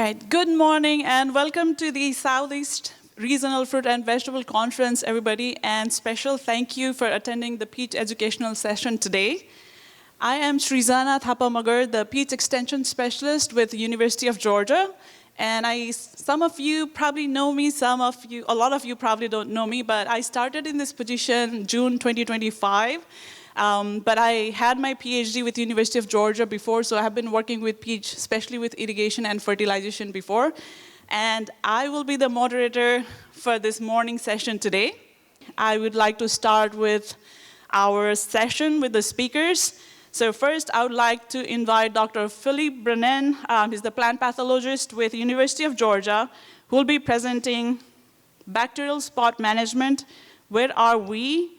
right, good morning and welcome to the Southeast Regional Fruit and Vegetable Conference, everybody, and special thank you for attending the peach educational session today. I am Srizana Thapamagar, the peach extension specialist with the University of Georgia, and some of you probably know me, a lot of you probably don't know me, but I started in this position June 2025. But I had my PhD with the University of Georgia before, so I have been working with peach, especially with irrigation and fertilization before. And I will be the moderator for this morning session today. I would like to start with our session with the speakers. So first, I would like to invite Dr. Philippe Brennan. He's the plant pathologist with the University of Georgia, who will be presenting bacterial spot management. Where are we?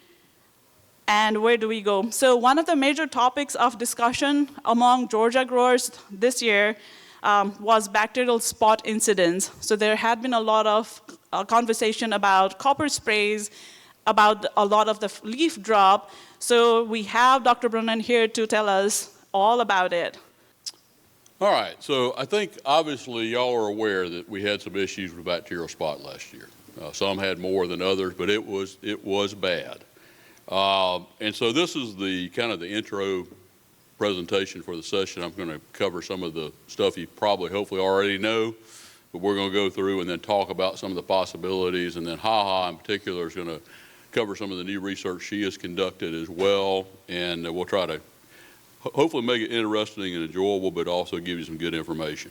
And where do we go? So one of the major topics of discussion among Georgia growers this year was bacterial spot incidence. So there had been a lot of conversation about copper sprays, about a lot of the leaf drop. So we have Dr. Brennan here to tell us all about it. All right, so I think obviously y'all are aware that we had some issues with bacterial spot last year. Some had more than others, but it was bad. And so this is the kind of the intro presentation for the session. I'm going to cover some of the stuff you probably hopefully already know, but we're going to go through and then talk about some of the possibilities, and then HaHa in particular is going to cover some of the new research she has conducted as well, and we'll try to hopefully make it interesting and enjoyable, but also give you some good information.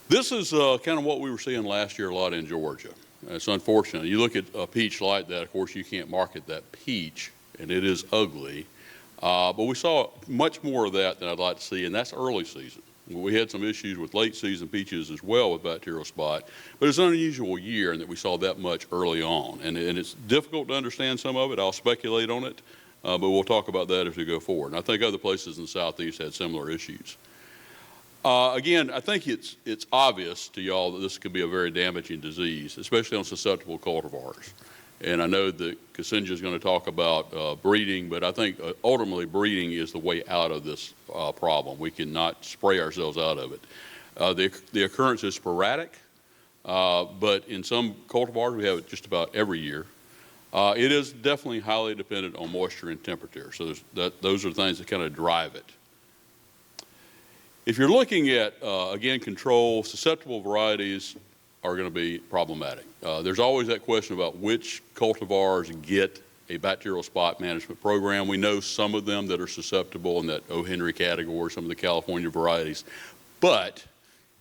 This is kind of what we were seeing last year a lot in Georgia. It's unfortunate. You look at a peach like that, of course, you can't market that peach, and it is ugly. But we saw much more of that than I'd like to see, and that's early season. We had some issues with late season peaches as well with bacterial spot, but it's an unusual year in that we saw that much early on. And it's difficult to understand some of it. I'll speculate on it, but we'll talk about that as we go forward. And I think other places in the Southeast had similar issues. Again, I think it's obvious to y'all that this could be a very damaging disease, especially on susceptible cultivars. And I know that Kasinja is going to talk about breeding, but I think ultimately breeding is the way out of this problem. We cannot spray ourselves out of it. The occurrence is sporadic, but in some cultivars we have it just about every year. It is definitely highly dependent on moisture and temperature, so those are things that kind of drive it. If you're looking at, again, control, susceptible varieties are going to be problematic. There's always that question about which cultivars get a bacterial spot management program. We know some of them that are susceptible in that O. Henry category, some of the California varieties. But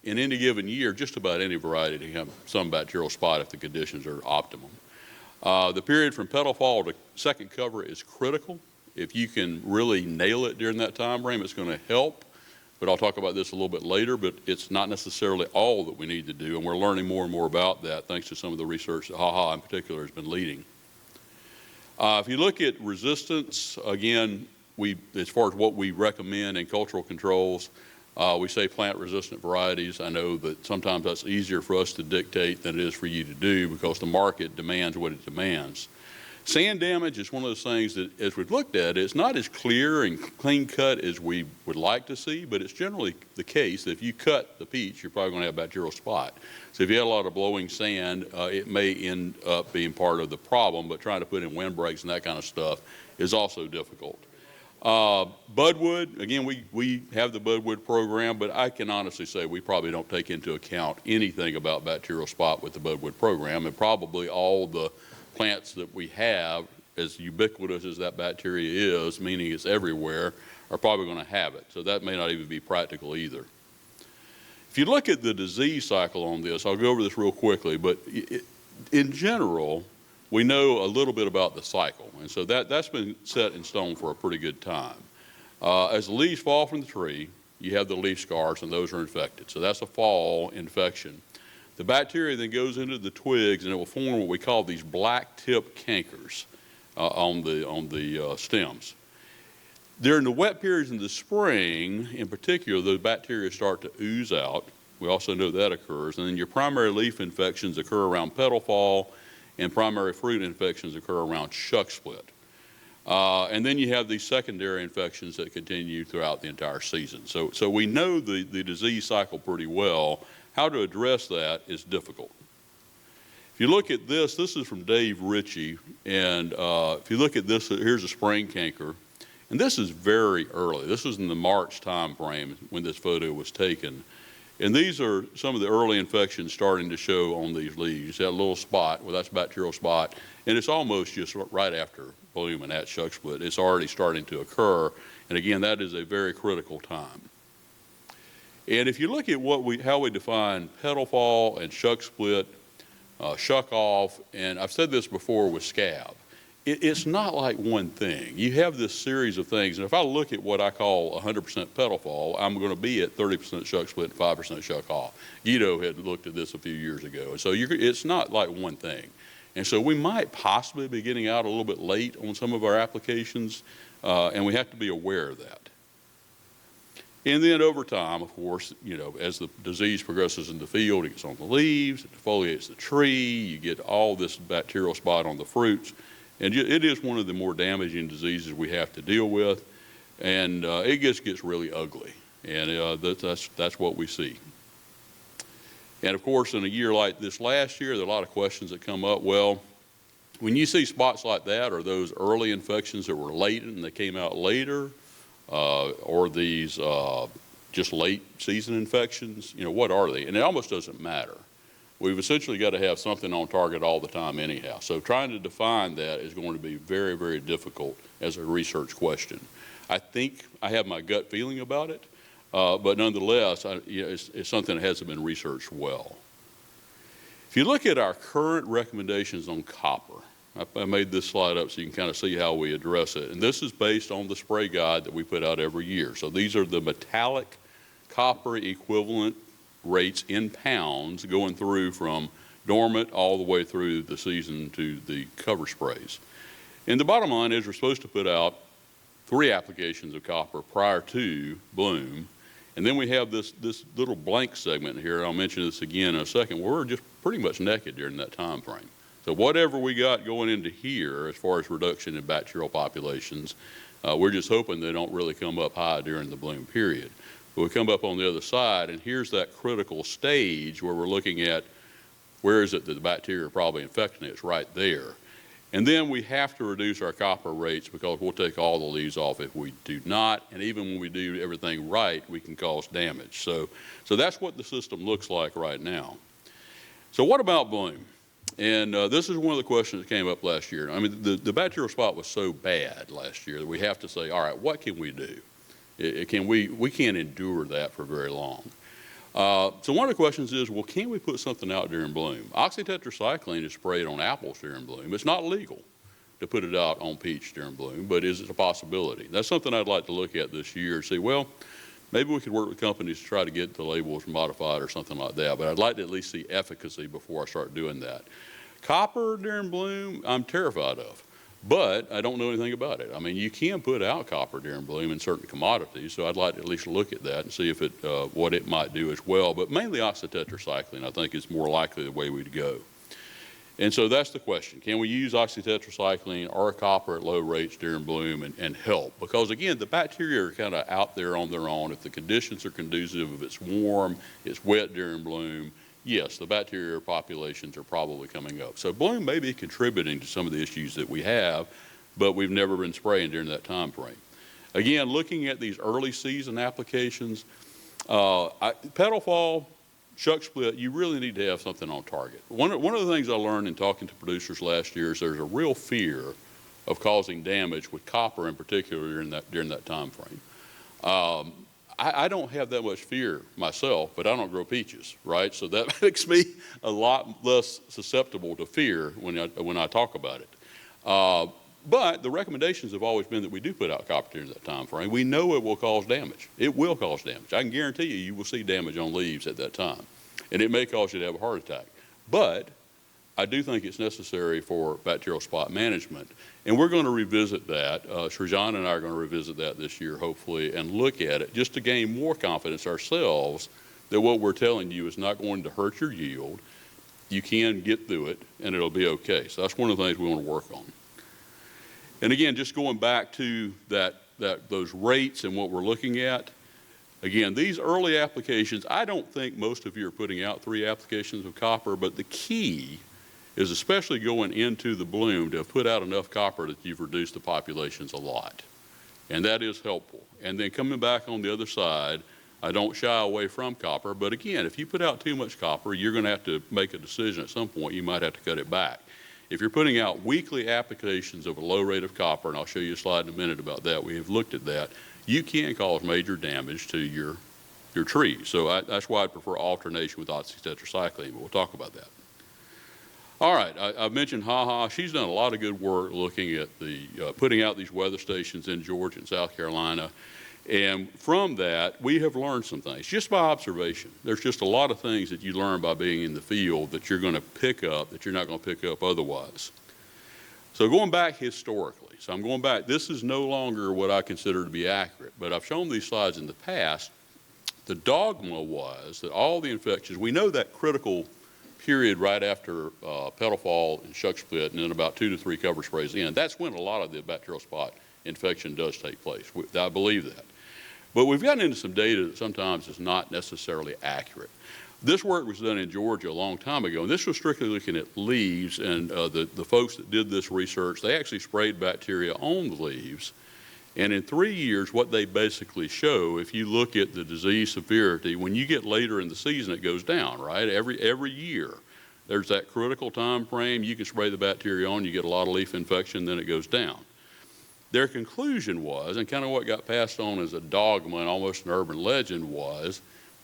in any given year, just about any variety can have some bacterial spot if the conditions are optimum. The period from petal fall to second cover is critical. If you can really nail it during that time frame, it's going to help. But I'll talk about this a little bit later, but it's not necessarily all that we need to do, and we're learning more and more about that thanks to some of the research that HaHa in particular has been leading. If you look at resistance, again, as far as what we recommend in cultural controls, we say plant-resistant varieties. I know that sometimes that's easier for us to dictate than it is for you to do because the market demands what it demands. Sand damage is one of those things that, as we've looked at, it's not as clear and clean cut as we would like to see, but it's generally the case that if you cut the peach, you're probably going to have bacterial spot. So if you had a lot of blowing sand, it may end up being part of the problem, but trying to put in windbreaks and that kind of stuff is also difficult. Budwood, again, we have the Budwood program, but I can honestly say we probably don't take into account anything about bacterial spot with the Budwood program, and probably all the plants that we have, as ubiquitous as that bacteria is, meaning it's everywhere, are probably going to have it. So that may not even be practical either. If you look at the disease cycle on this, I'll go over this real quickly, but in general, we know a little bit about the cycle. And so that's been set in stone for a pretty good time. As the leaves fall from the tree, you have the leaf scars, and those are infected. So that's a fall infection. The bacteria then goes into the twigs, and it will form what we call these black tip cankers on the stems. During the wet periods in the spring, in particular, the bacteria start to ooze out. We also know that occurs. And then your primary leaf infections occur around petal fall, and primary fruit infections occur around shuck split. And then you have these secondary infections that continue throughout the entire season. So we know the disease cycle pretty well. How to address that is difficult. If you look at this is from Dave Ritchie, and if you look at this, here's a spring canker, and this is very early. This was in the March time frame when this photo was taken. And these are some of the early infections starting to show on these leaves. That little spot, well, that's a bacterial spot, and it's almost just right after bloom and that shuck split. It's already starting to occur, and again, that is a very critical time. And if you look at how we define petal fall and shuck split, shuck off, and I've said this before with scab, it's not like one thing. You have this series of things, and if I look at what I call 100% petal fall, I'm going to be at 30% shuck split and 5% shuck off. Guido had looked at this a few years ago, and so it's not like one thing. And so we might possibly be getting out a little bit late on some of our applications, and we have to be aware of that. And then over time, of course, as the disease progresses in the field, it gets on the leaves, it defoliates the tree, you get all this bacterial spot on the fruits. And it is one of the more damaging diseases we have to deal with, and it just gets really ugly. And that's what we see. And of course, in a year like this last year, there are a lot of questions that come up. Well, when you see spots like that, are those early infections that were latent and they came out later? Or these just late season infections? What are they? And it almost doesn't matter. We've essentially got to have something on target all the time anyhow. So trying to define that is going to be very, very difficult as a research question. I think I have my gut feeling about it, but nonetheless, it's something that hasn't been researched well. If you look at our current recommendations on copper, I made this slide up so you can kind of see how we address it. And this is based on the spray guide that we put out every year. So these are the metallic copper equivalent rates in pounds going through from dormant all the way through the season to the cover sprays. And the bottom line is we're supposed to put out 3 applications of copper prior to bloom. And then we have this little blank segment here, and I'll mention this again in a second, where we're just pretty much naked during that time frame. So whatever we got going into here as far as reduction in bacterial populations, we're just hoping they don't really come up high during the bloom period. But we come up on the other side, and here's that critical stage where we're looking at where is it that the bacteria are probably infecting it. It's right there. And then we have to reduce our copper rates because we'll take all the leaves off if we do not. And even when we do everything right, we can cause damage. So that's what the system looks like right now. So what about bloom? And this is one of the questions that came up last year. I mean, the bacterial spot was so bad last year that we have to say, all right, what can we do? We can't endure that for very long. So one of the questions is, well, can we put something out during bloom? Oxytetracycline is sprayed on apples during bloom. It's not legal to put it out on peach during bloom, but is it a possibility? That's something I'd like to look at this year and say, well, maybe we could work with companies to try to get the labels modified or something like that, but I'd like to at least see efficacy before I start doing that. Copper during bloom, I'm terrified of. But I don't know anything about it. I mean, you can put out copper during bloom in certain commodities, so I'd like to at least look at that and see if what it might do as well. But mainly oxytetracycline, I think, is more likely the way we'd go. And so that's the question. Can we use oxytetracycline or copper at low rates during bloom and help? Because, again, the bacteria are kind of out there on their own. If the conditions are conducive, if it's warm, it's wet during bloom, yes, the bacterial populations are probably coming up. So bloom may be contributing to some of the issues that we have, but we've never been spraying during that time frame. Again, looking at these early season applications, petal fall, shuck split, you really need to have something on target. One of the things I learned in talking to producers last year is there's a real fear of causing damage with copper in particular during that time frame. I don't have that much fear myself, but I don't grow peaches, right? So that makes me a lot less susceptible to fear when I talk about it. But the recommendations have always been that we do put out copper during that time frame. We know it will cause damage. It will cause damage. I can guarantee you will see damage on leaves at that time. And it may cause you to have a heart attack. But I do think it's necessary for bacterial spot management. And we're going to revisit that. Srijan and I are going to revisit that this year, hopefully, and look at it just to gain more confidence ourselves that what we're telling you is not going to hurt your yield. You can get through it, and it'll be okay. So that's one of the things we want to work on. And again, just going back to those rates and what we're looking at, again, these early applications, I don't think most of you are putting out 3 applications of copper, but the key is, especially going into the bloom, to have put out enough copper that you've reduced the populations a lot. And that is helpful. And then coming back on the other side, I don't shy away from copper, but again, if you put out too much copper, you're going to have to make a decision at some point. You might have to cut it back. If you're putting out weekly applications of a low rate of copper, and I'll show you a slide in a minute about that, we have looked at that, you can cause major damage to your trees. So that's why I prefer alternation with oxytetracycline, but we'll talk about that. All right, I've mentioned HaHa. She's done a lot of good work looking at putting out these weather stations in Georgia and South Carolina. And from that, we have learned some things just by observation. There's just a lot of things that you learn by being in the field that you're going to pick up that you're not going to pick up otherwise. So going back historically, so I'm going back, this is no longer what I consider to be accurate, but I've shown these slides in the past. The dogma was that all the infections, we know that critical period right after petal fall and shuck split, and then about 2 to 3 cover sprays in, that's when a lot of the bacterial spot infection does take place. I believe that. But we've gotten into some data that sometimes is not necessarily accurate. This work was done in Georgia a long time ago, and this was strictly looking at leaves, and the folks that did this research, they actually sprayed bacteria on the leaves, and in 3 years, what they basically show, if you look at the disease severity, when you get later in the season, it goes down, right? Every year, there's that critical time frame. You can spray the bacteria on, you get a lot of leaf infection, then it goes down. Their conclusion was, and kind of what got passed on as a dogma and almost an urban legend, was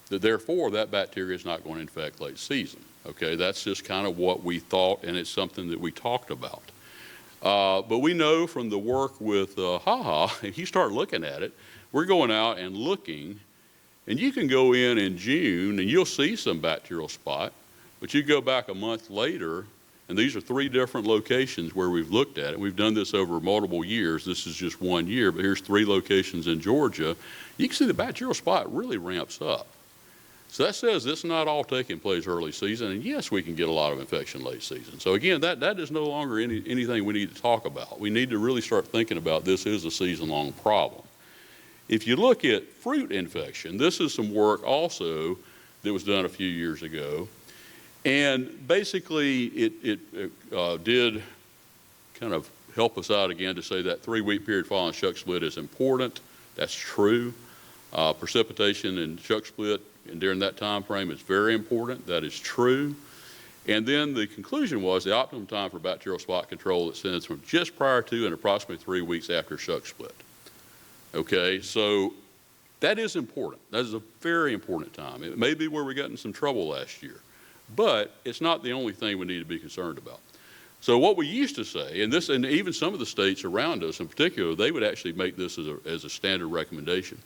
that therefore that bacteria is not going to infect late season. Okay, that's just kind of what we thought, and it's something that we talked about. But we know from the work with HaHa, if you start looking at it, we're going out and looking, and you can go in June and you'll see some bacterial spot, but you go back a month later, and these are 3 different locations where we've looked at it. We've done this over multiple years. This is just 1 year, but here's 3 locations in Georgia. You can see the bacterial spot really ramps up. So that says it's not all taking place early season, and yes, we can get a lot of infection late season. So again, that is no longer anything we need to talk about. We need to really start thinking about this is a season-long problem. If you look at fruit infection, this is some work also that was done a few years ago. And basically, it did kind of help us out again to say that 3-week period following shuck split is important. That's true. Precipitation and shuck split and during that time frame is very important. That is true. And then the conclusion was the optimum time for bacterial spot control extends from just prior to and approximately 3 weeks after shuck split. Okay, so that is important. That is a very important time. It may be where we got in some trouble last year, but it's not the only thing we need to be concerned about. So what we used to say, and even some of the states around us in particular, they would actually make this as a standard recommendation.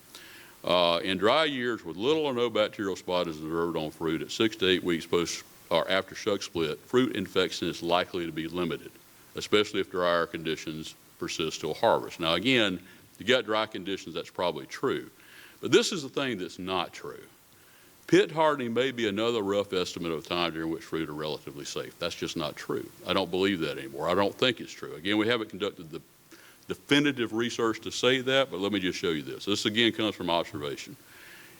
In dry years with little or no bacterial spot is observed on fruit at 6 to 8 weeks post or after shuck split, fruit infection is likely to be limited, especially if drier conditions persist till harvest. Now again, if you got dry conditions, that's probably true. But this is the thing that's not true. Pit hardening may be another rough estimate of time during which fruit are relatively safe. That's just not true. I don't believe that anymore. I don't think it's true. Again, we haven't conducted the definitive research to say that, but let me just show you this. This again comes from observation.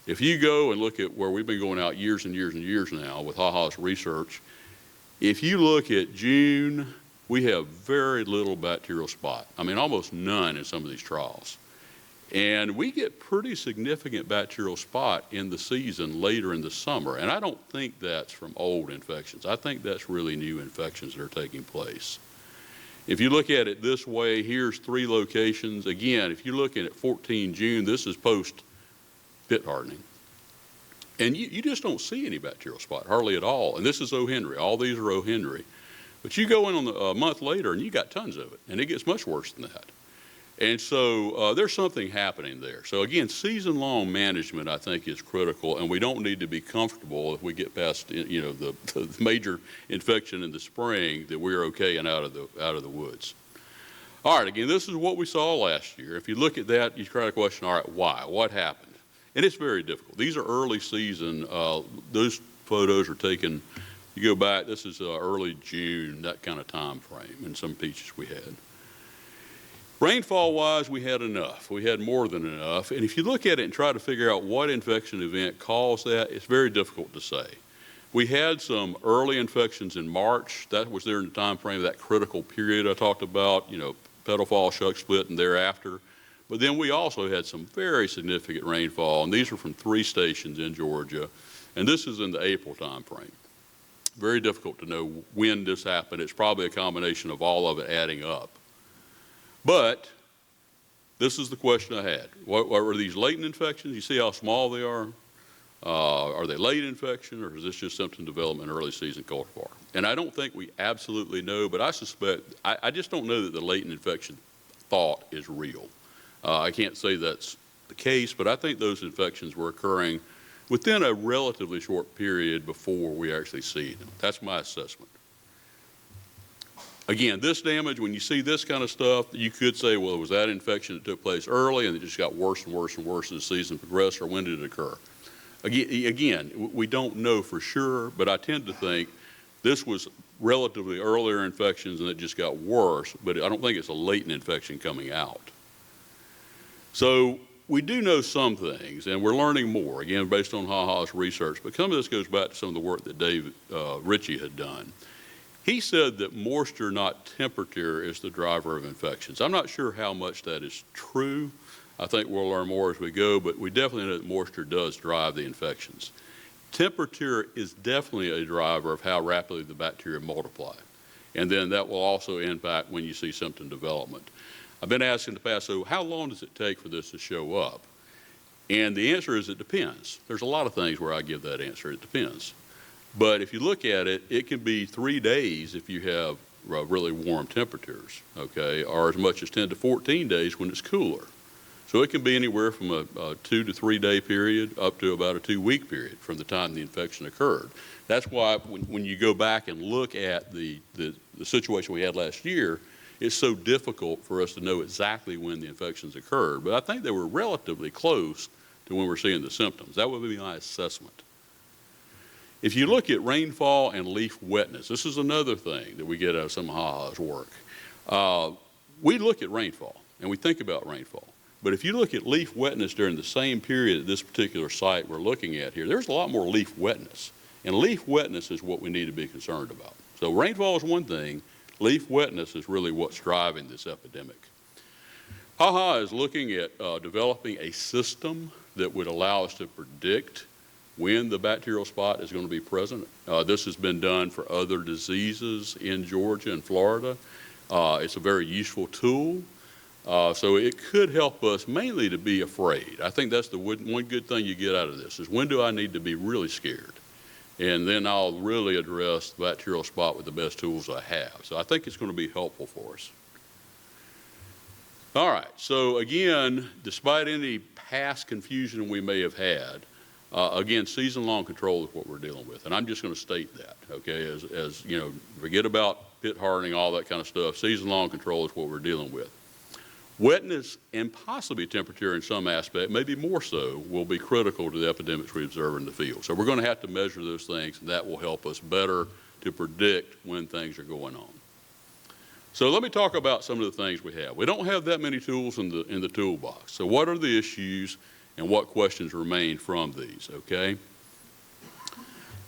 If you go and look at where we've been going out years and years and years now with HaHa's research, if you look at June, we have very little bacterial spot. I mean, almost none in some of these trials. And we get pretty significant bacterial spot in the season later in the summer. And I don't think that's from old infections. I think that's really new infections that are taking place. If you look at it this way, here's 3 locations. Again, if you're looking at 14 June, this is post pit hardening. And you just don't see any bacterial spot, hardly at all. And this is O. Henry. All these are O. Henry. But you go in on a month later and you got tons of it. And it gets much worse than that. And so there's something happening there. So again, season-long management, I think, is critical, and we don't need to be comfortable if we get past, the major infection in the spring that we're okay and out of the woods. All right, again, this is what we saw last year. If you look at that, you try to question, all right, why? What happened? And it's very difficult. These are early season. Those photos are taken, you go back, this is early June, that kind of time frame, and some peaches we had. Rainfall-wise, we had enough. We had more than enough. And if you look at it and try to figure out what infection event caused that, it's very difficult to say. We had some early infections in March. That was during the time frame of that critical period I talked about, petal fall, shuck split, and thereafter. But then we also had some very significant rainfall, and these are from 3 stations in Georgia, and this is in the April time frame. Very difficult to know when this happened. It's probably a combination of all of it adding up. But this is the question I had. What were these latent infections? You see how small they are? Are they late infection, or is this just symptom development early season cultivar? And I don't think we absolutely know, but I suspect, I just don't know that the latent infection thought is real. I can't say that's the case, but I think those infections were occurring within a relatively short period before we actually see them. That's my assessment. Again, this damage, when you see this kind of stuff, you could say, well, was that infection that took place early and it just got worse and worse and worse as the season progressed, or when did it occur? Again, we don't know for sure, but I tend to think this was relatively earlier infections and it just got worse, but I don't think it's a latent infection coming out. So we do know some things, and we're learning more, again, based on HaHa's research, but some of this goes back to some of the work that Dave Ritchie had done. He said that moisture, not temperature, is the driver of infections. I'm not sure how much that is true. I think we'll learn more as we go, but we definitely know that moisture does drive the infections. Temperature is definitely a driver of how rapidly the bacteria multiply, and then that will also impact when you see symptom development. I've been asked in the past, so how long does it take for this to show up? And the answer is it depends. There's a lot of things where I give that answer, it depends. But if you look at it, it can be 3 days if you have really warm temperatures, okay, or as much as 10 to 14 days when it's cooler. So it can be anywhere from a 2 to 3 day period up to about a 2-week period from the time the infection occurred. That's why when you go back and look at the situation we had last year, it's so difficult for us to know exactly when the infections occurred. But I think they were relatively close to when we're seeing the symptoms. That would be my assessment. If you look at rainfall and leaf wetness, this is another thing that we get out of some of HaHa's work. We look at rainfall and we think about rainfall. But if you look at leaf wetness during the same period at this particular site we're looking at here, there's a lot more leaf wetness. And leaf wetness is what we need to be concerned about. So rainfall is one thing. Leaf wetness is really what's driving this epidemic. HaHa is looking at developing a system that would allow us to predict when the bacterial spot is going to be present. This has been done for other diseases in Georgia and Florida. It's a very useful tool. So it could help us mainly to be afraid. I think that's the one good thing you get out of this is when do I need to be really scared? And then I'll really address the bacterial spot with the best tools I have. So I think it's going to be helpful for us. All right, so again, despite any past confusion we may have had, again, season-long control is what we're dealing with. And I'm just going to state that, okay, as you know, forget about pit hardening, all that kind of stuff. Season-long control is what we're dealing with. Wetness and possibly temperature in some aspect, maybe more so, will be critical to the epidemics we observe in the field. So we're going to have to measure those things, and that will help us better to predict when things are going on. So let me talk about some of the things we have. We don't have that many tools in the toolbox. So what are the issues and what questions remain from these, okay?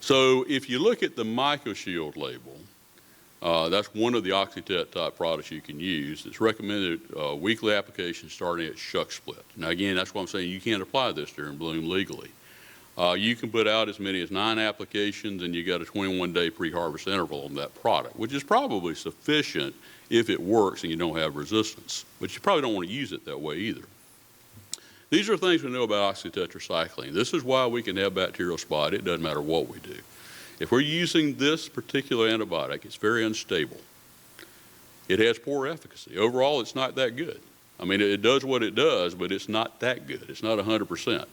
So if you look at the MycoShield label, that's one of the Oxytet type products you can use. It's recommended weekly application starting at shuck split. Now again, that's why I'm saying you can't apply this during bloom legally. You can put out as many as 9 applications and you got a 21-day pre-harvest interval on that product, which is probably sufficient if it works and you don't have resistance. But you probably don't want to use it that way either. These are things we know about oxytetracycline. This is why we can have bacterial spot. It doesn't matter what we do. If we're using this particular antibiotic, it's very unstable. It has poor efficacy. Overall, it's not that good. I mean, it does what it does, but it's not that good. It's not 100%.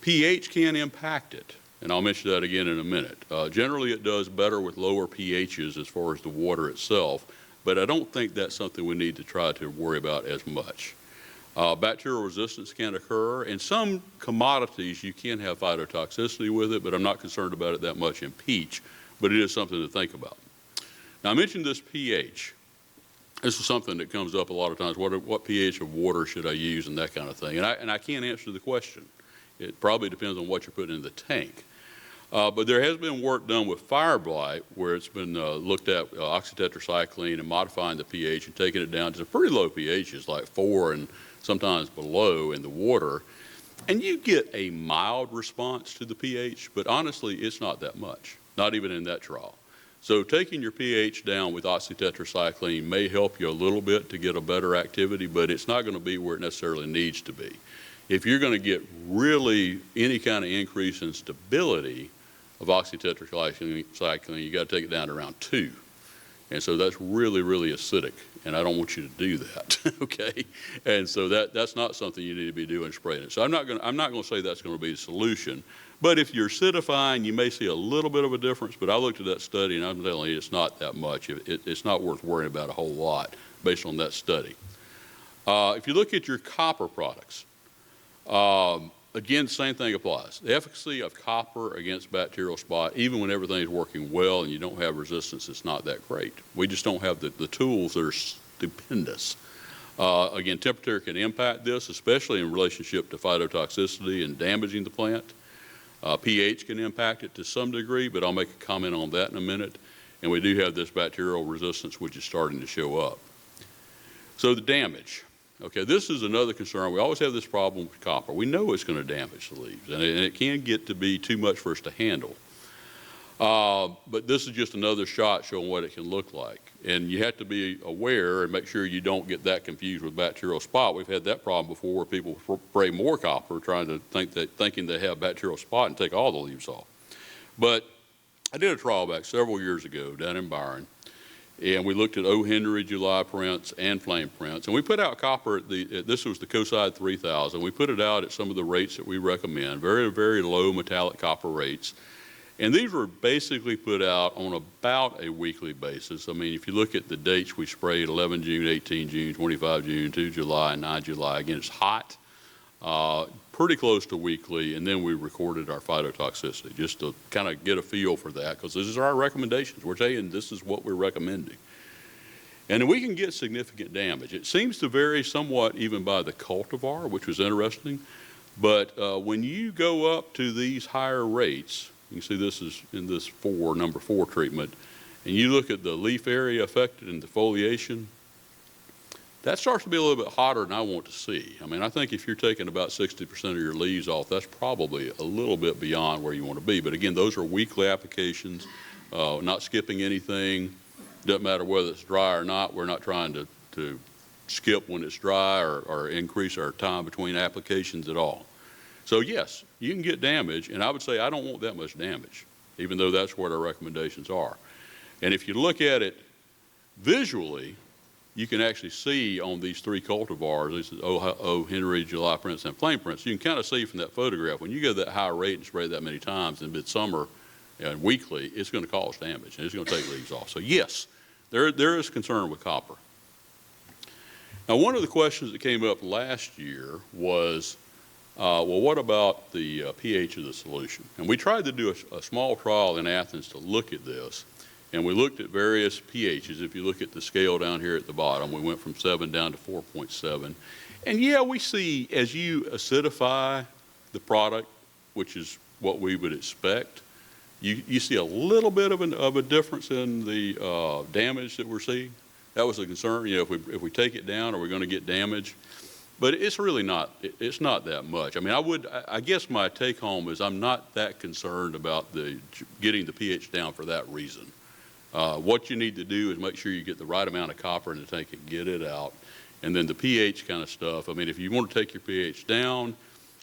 pH can impact it, and I'll mention that again in a minute. Generally, it does better with lower pHs as far as the water itself, but I don't think that's something we need to try to worry about as much. Bacterial resistance can occur. In some commodities, you can have phytotoxicity with it, but I'm not concerned about it that much in peach, but it is something to think about. Now, I mentioned this pH. This is something that comes up a lot of times. What pH of water should I use and that kind of thing. And I can't answer the question. It probably depends on what you're putting in the tank. But there has been work done with fire blight where it's been looked at oxytetracycline and modifying the pH and taking it down to pretty low pHs, like 4 and sometimes below in the water. And you get a mild response to the pH, but honestly, it's not that much, not even in that trial. So taking your pH down with oxytetracycline may help you a little bit to get a better activity, but it's not going to be where it necessarily needs to be. If you're going to get really any kind of increase in stability of oxytetracycline, you got to take it down to around 2. And so that's really, really acidic, and I don't want you to do that, okay? And so that's not something you need to be doing, spraying it. So I'm not going to say that's going to be the solution. But if you're acidifying, you may see a little bit of a difference, but I looked at that study, and I'm telling you, it's not that much. It's not worth worrying about a whole lot based on that study. If you look at your copper products, again, the same thing applies. The efficacy of copper against bacterial spot, even when everything's working well and you don't have resistance, it's not that great. We just don't have the tools that are stupendous. Again, temperature can impact this, especially in relationship to phytotoxicity and damaging the plant. pH can impact it to some degree, but I'll make a comment on that in a minute. And we do have this bacterial resistance, which is starting to show up. So the damage. Okay, this is another concern. We always have this problem with copper. We know it's going to damage the leaves, and it can get to be too much for us to handle. But this is just another shot showing what it can look like. And you have to be aware and make sure you don't get that confused with bacterial spot. We've had that problem before where people spray more copper thinking they have bacterial spot and take all the leaves off. But I did a trial back several years ago down in Byron. And we looked at O. Henry, July prints, and flame prints. And we put out copper, this was the COSIDE 3000. We put it out at some of the rates that we recommend, very, very low metallic copper rates. And these were basically put out on about a weekly basis. I mean, if you look at the dates we sprayed, 11 June, 18 June, 25 June, 2 July, 9 July. Again, it's hot, pretty close to weekly. And then we recorded our phytotoxicity just to kind of get a feel for that, because these are our recommendations. We're saying this is what we're recommending. And we can get significant damage. It seems to vary somewhat even by the cultivar, which was interesting. But when you go up to these higher rates, you can see this is in this number 4 treatment, and you look at the leaf area affected and the foliation, that starts to be a little bit hotter than I want to see. I mean, I think if you're taking about 60% of your leaves off, that's probably a little bit beyond where you want to be. But again, those are weekly applications, not skipping anything. Doesn't matter whether it's dry or not. We're not trying to skip when it's dry or increase our time between applications at all. So yes, you can get damage, and I would say I don't want that much damage, even though that's what our recommendations are. And if you look at it visually, you can actually see on these 3 cultivars, this is O. Henry, July prints, and flame prints, you can kind of see from that photograph, when you go that high rate and spray that many times in midsummer and weekly, it's going to cause damage, and it's going to take leaves off. So yes, there is concern with copper. Now, one of the questions that came up last year was, well, what about the pH of the solution? And we tried to do a small trial in Athens to look at this, and we looked at various pHs. If you look at the scale down here at the bottom, we went from 7 down to 4.7. And yeah, we see as you acidify the product, which is what we would expect, you see a little bit of a difference in the damage that we're seeing. That was a concern. You know, if we take it down, are we going to get damage? But it's really not. It's not that much. I mean, I guess my take home is I'm not that concerned about getting the pH down for that reason. What you need to do is make sure you get the right amount of copper in the tank and get it out. And then the pH kind of stuff. I mean, if you want to take your pH down,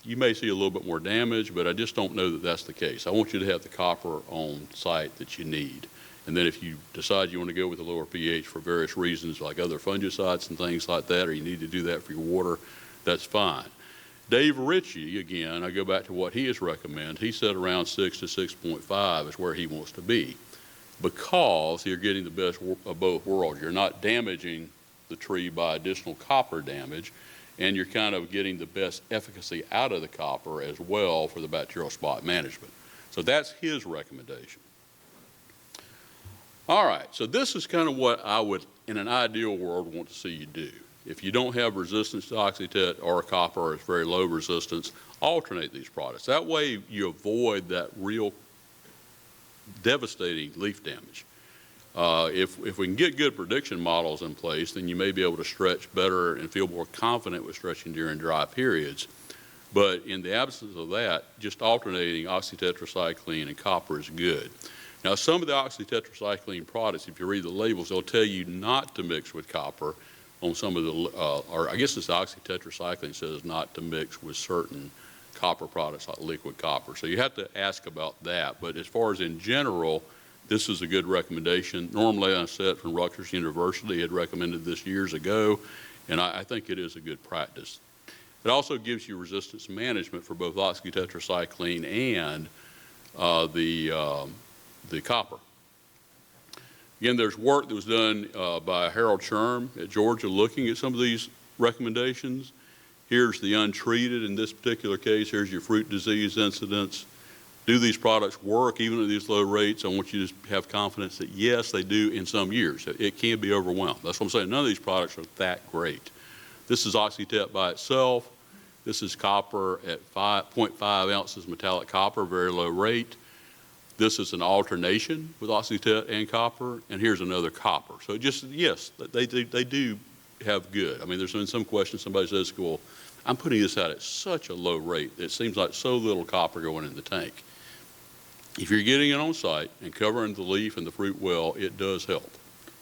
you may see a little bit more damage, but I just don't know that that's the case. I want you to have the copper on site that you need. And then if you decide you want to go with a lower pH for various reasons, like other fungicides and things like that, or you need to do that for your water, that's fine. Dave Ritchie, again, I go back to what he has recommended. He said around 6 to 6.5 is where he wants to be, because you're getting the best of both worlds. You're not damaging the tree by additional copper damage, and you're kind of getting the best efficacy out of the copper as well for the bacterial spot management. So that's his recommendation. All right, so this is kind of what I would in an ideal world, want to see you do. If you don't have resistance to Oxytet or copper, or it's very low resistance, alternate these products. That way you avoid that real devastating leaf damage. If we can get good prediction models in place, then you may be able to stretch better and feel more confident with stretching during dry periods. But in the absence of that, just alternating oxytetracycline and copper is good. Now, some of the oxytetracycline products, if you read the labels, they'll tell you not to mix with copper on some of the, or I guess it's the oxytetracycline says not to mix with certain copper products like liquid copper. So you have to ask about that. But as far as in general, this is a good recommendation. Norm Lancet from Rutgers University had recommended this years ago, and I think it is a good practice. It also gives you resistance management for both oxytetracycline and the copper. Again, there's work that was done by Harold Sherm at Georgia looking at some of these recommendations. Here's the untreated in this particular case. Here's your fruit disease incidence. Do these products work even at these low rates? I want you to have confidence that yes, they do in some years. It can be overwhelmed. That's what I'm saying. None of these products are that great. This is Oxytet by itself. This is copper at 0.5 ounces metallic copper, very low rate. This is an alternation with Oxytet and copper, and here's another copper. So just, yes, they do have good. I mean, there's been some questions, somebody says, well, I'm putting this out at such a low rate. It seems like so little copper going in the tank. If you're getting it on site and covering the leaf and the fruit well, it does help.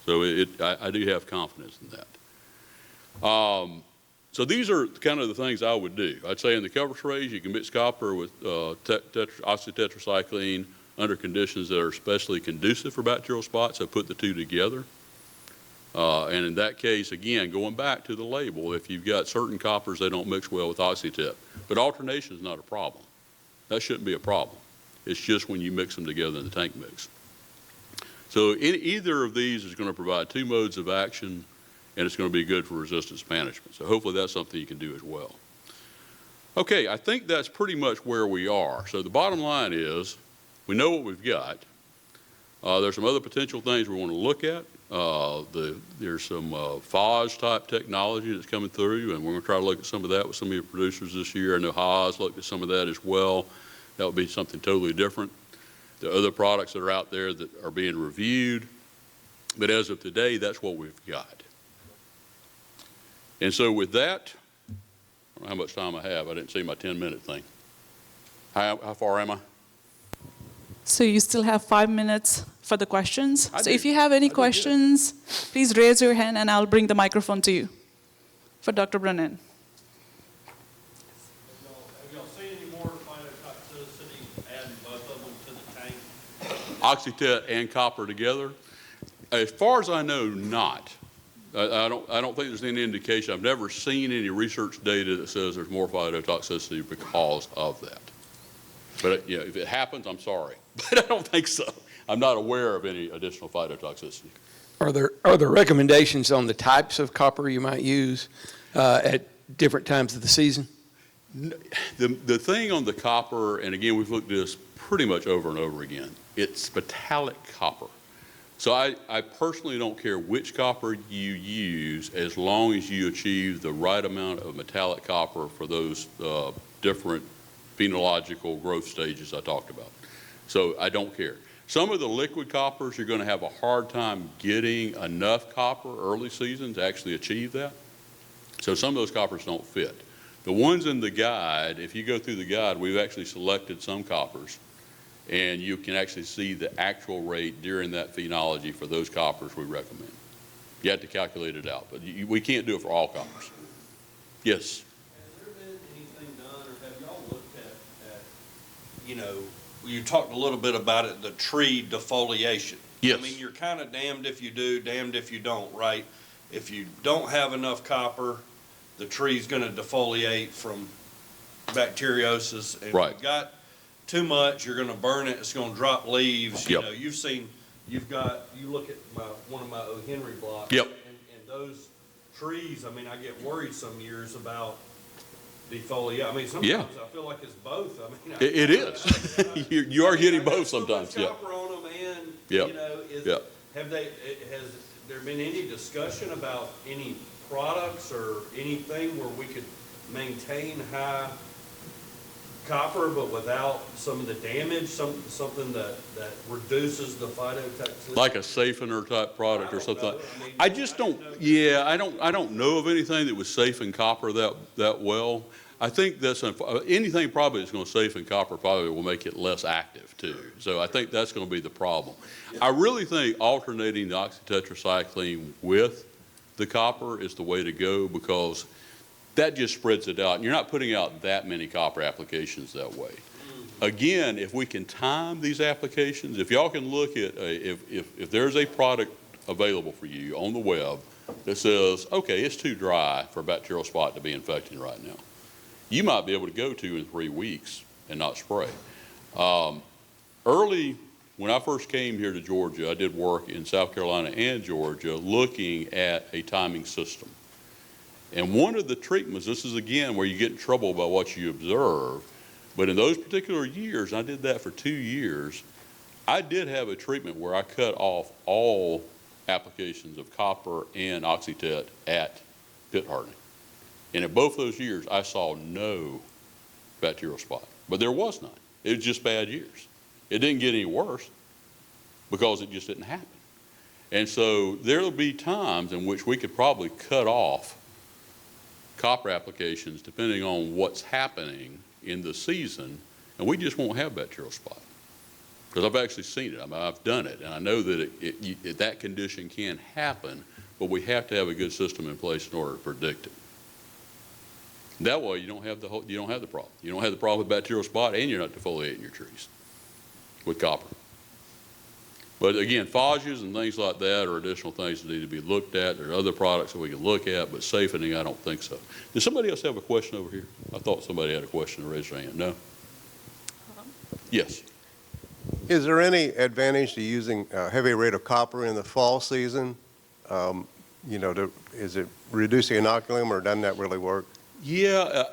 So I do have confidence in that. So these are kind of the things I would do. I'd say in the cover sprays, you can mix copper with oxytetracycline under conditions that are especially conducive for bacterial spots. So put the two together. And in that case, again, going back to the label, if you've got certain coppers, they don't mix well with Oxytet. But alternation is not a problem. That shouldn't be a problem. It's just when you mix them together in the tank mix. So either of these is going to provide two modes of action, and it's going to be good for resistance management. So hopefully that's something you can do as well. Okay, I think that's pretty much where we are. So the bottom line is we know what we've got. There's some other potential things we want to look at. There's some FOS type technology that's coming through, and we're going to try to look at some of that with some of your producers this year. I know Haas looked at some of that as well. That would be something totally different. There are other products that are out there that are being reviewed, but as of today, that's what we've got. And so with that, I don't know how much time I have. I didn't see my 10-minute thing. How far am I? So you still have 5 minutes for the questions. I So do. if you have any I do questions, please raise your hand and I'll bring the microphone to you for Dr. Brennan. Have y'all seen any more phytotoxicity adding both of them to the tank? Oxytet and copper together? As far as I know, not. I don't think there's any indication. I've never seen any research data that says there's more phytotoxicity because of that. But you know, if it happens, I'm sorry, but I don't think so. I'm not aware of any additional phytotoxicity. Are there recommendations on the types of copper you might use at different times of the season? The thing on the copper, and again, we've looked at this pretty much over and over again, it's metallic copper. So I personally don't care which copper you use as long as you achieve the right amount of metallic copper for those different phenological growth stages I talked about. So I don't care. Some of the liquid coppers, you're going to have a hard time getting enough copper early season to actually achieve that. So some of those coppers don't fit. The ones in the guide, if you go through the guide, we've actually selected some coppers, and you can actually see the actual rate during that phenology for those coppers we recommend. You have to calculate it out, but we can't do it for all coppers. Yes? Has there been anything done, or have y'all looked at, you know, you talked a little bit about it, the tree defoliation? Yes. I mean, you're kind of damned if you do, damned if you don't, right? If you don't have enough copper, the tree's going to defoliate from bacteriosis. And Right. if you've got too much, you're going to burn it, it's going to drop leaves. You Yep. know, you look at one of my O. Henry blocks. Yep. And those trees, I mean, I get worried some years about defoliation. I mean, sometimes I feel like it's both. I mean, It is. You are getting both sometimes, So yeah. much copper on them and, Yep. you know, Yep. have they, there been any discussion about any products or anything where we could maintain high copper, but without some of the damage, something that reduces the phytotoxicity? Like a Safener type product or something. know. I mean, I just don't, yeah, I don't know of anything that would safen copper that well. I think that's, anything probably that's going to safen copper probably will make it less active too. So I think that's going to be the problem. I really think alternating the oxytetracycline with the copper is the way to go, because that just spreads it out. And you're not putting out that many copper applications that way. Again, if we can time these applications, if y'all can look at, if there's a product available for you on the web that says, okay, it's too dry for a bacterial spot to be infecting right now, you might be able to go 2 and 3 weeks and not spray. Early, when I first came here to Georgia, I did work in South Carolina and Georgia looking at a timing system. And one of the treatments, this is again where you get in trouble about what you observe, but in those particular years, and I did that for 2 years, I did have a treatment where I cut off all applications of copper and Oxytet at pit hardening. And in both those years, I saw no bacterial spot, but there was none. It was just bad years. It didn't get any worse because it just didn't happen. And so there'll be times in which we could probably cut off copper applications depending on what's happening in the season, and we just won't have bacterial spot. Because I've actually seen it. I mean, I've done it, and I know that that condition can happen, but we have to have a good system in place in order to predict it. That way, you don't have the problem. You don't have the problem with bacterial spot, and you're not defoliating your trees with copper. But again, phages and things like that are additional things that need to be looked at. There are other products that we can look at, but safening, I don't think so. Does somebody else have a question over here? I thought somebody had a question to raise their hand. No? Yes. Is there any advantage to using a heavy rate of copper in the fall season? Is it reducing inoculum, or doesn't that really work? Yeah,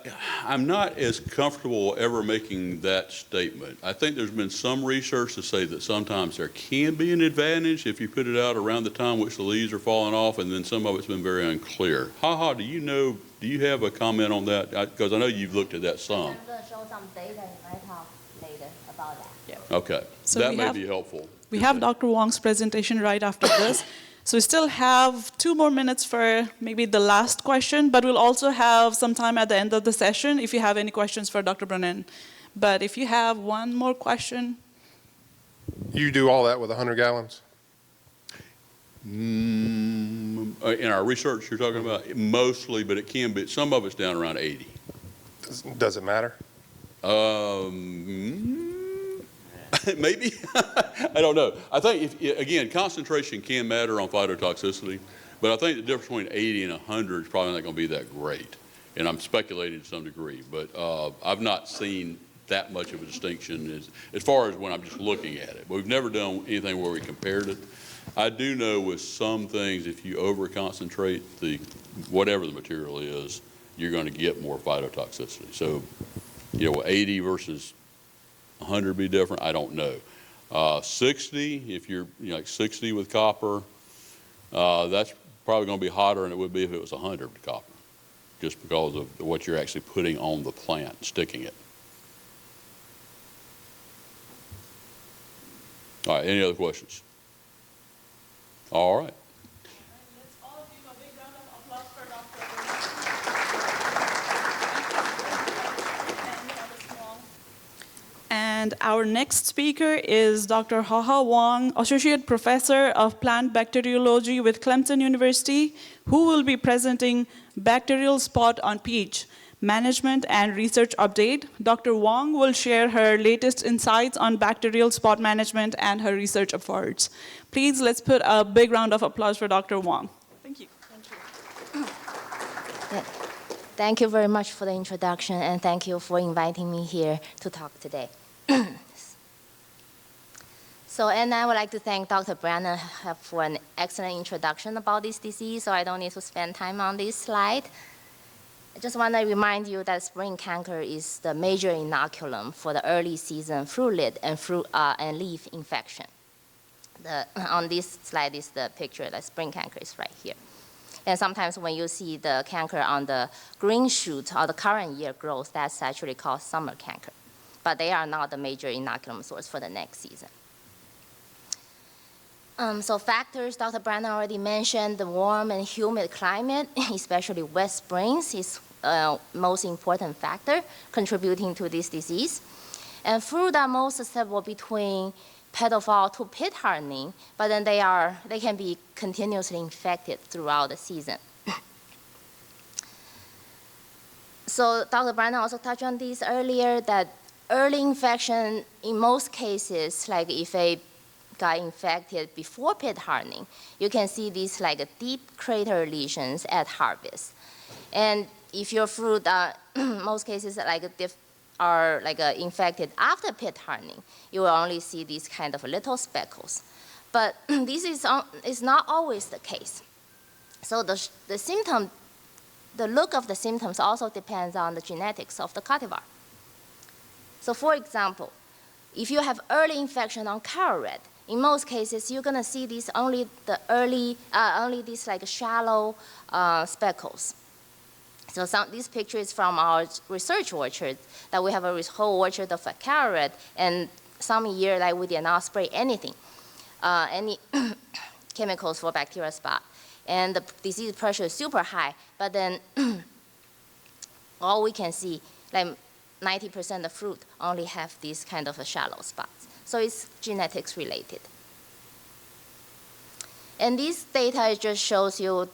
I'm not as comfortable ever making that statement. I think there's been some research to say that sometimes there can be an advantage if you put it out around the time which the leaves are falling off, and then some of it's been very unclear. Do you have a comment on that? Because I know you've looked at that some. I'm going to show some data in my talk later about that. Okay, So that we may have- be helpful. We have Dr. Wong's presentation right after this. So we still have 2 more minutes for maybe the last question, but we'll also have some time at the end of the session if you have any questions for Dr. Brennan. But if you have one more question. You do all that with 100 gallons? In our research you're talking about, mostly, but it can be, some of it's down around 80. Does it matter? Maybe. I don't know. I think, again, concentration can matter on phytotoxicity, but I think the difference between 80 and 100 is probably not going to be that great. And I'm speculating to some degree, but I've not seen that much of a distinction as far as when I'm just looking at it. But we've never done anything where we compared it. I do know with some things, if you over-concentrate whatever the material is, you're going to get more phytotoxicity. So, 80 versus 100 be different? I don't know. 60, if you're like 60 with copper, that's probably going to be hotter than it would be if it was 100 with copper, just because of what you're actually putting on the plant, sticking it. All right, any other questions? All right. Let's all give a big round of applause for Dr. And our next speaker is Dr. Haha Wong, Associate Professor of Plant Bacteriology with Clemson University, who will be presenting Bacterial Spot on Peach, Management and Research Update. Dr. Wong will share her latest insights on bacterial spot management and her research efforts. Please, let's put a big round of applause for Dr. Wong. Thank you. Thank you very much for the introduction, and thank you for inviting me here to talk today. And I would like to thank Dr. Brennan for an excellent introduction about this disease, so I don't need to spend time on this slide. I just want to remind you that spring canker is the major inoculum for the early season fruit lid and leaf infection. On this slide is the picture that spring canker is right here. And sometimes when you see the canker on the green shoot or the current year growth, that's actually called summer canker. But they are not the major inoculum source for the next season. So factors Dr. Brandon already mentioned, the warm and humid climate, especially wet springs, is most important factor contributing to this disease. And fruit are most susceptible between petal fall to pit hardening, but then they can be continuously infected throughout the season. So Dr. Brandon also touched on this earlier, that early infection, in most cases, like if they got infected before pit hardening, you can see these like deep crater lesions at harvest. And if your fruit, most cases are infected after pit hardening, you will only see these kind of little speckles. But this is not always the case. So the look of the symptoms also depends on the genetics of the cultivar. So for example, if you have early infection on Carol Red, in most cases, you're gonna see these only these like shallow speckles. So this picture is from our research orchard, that we have a whole orchard of Carol Red, and some year like we did not spray anything, any chemicals for bacterial spot. And the disease pressure is super high, but then all we can see, like 90% of fruit only have these kind of shallow spots. So it's genetics related. And this data just shows you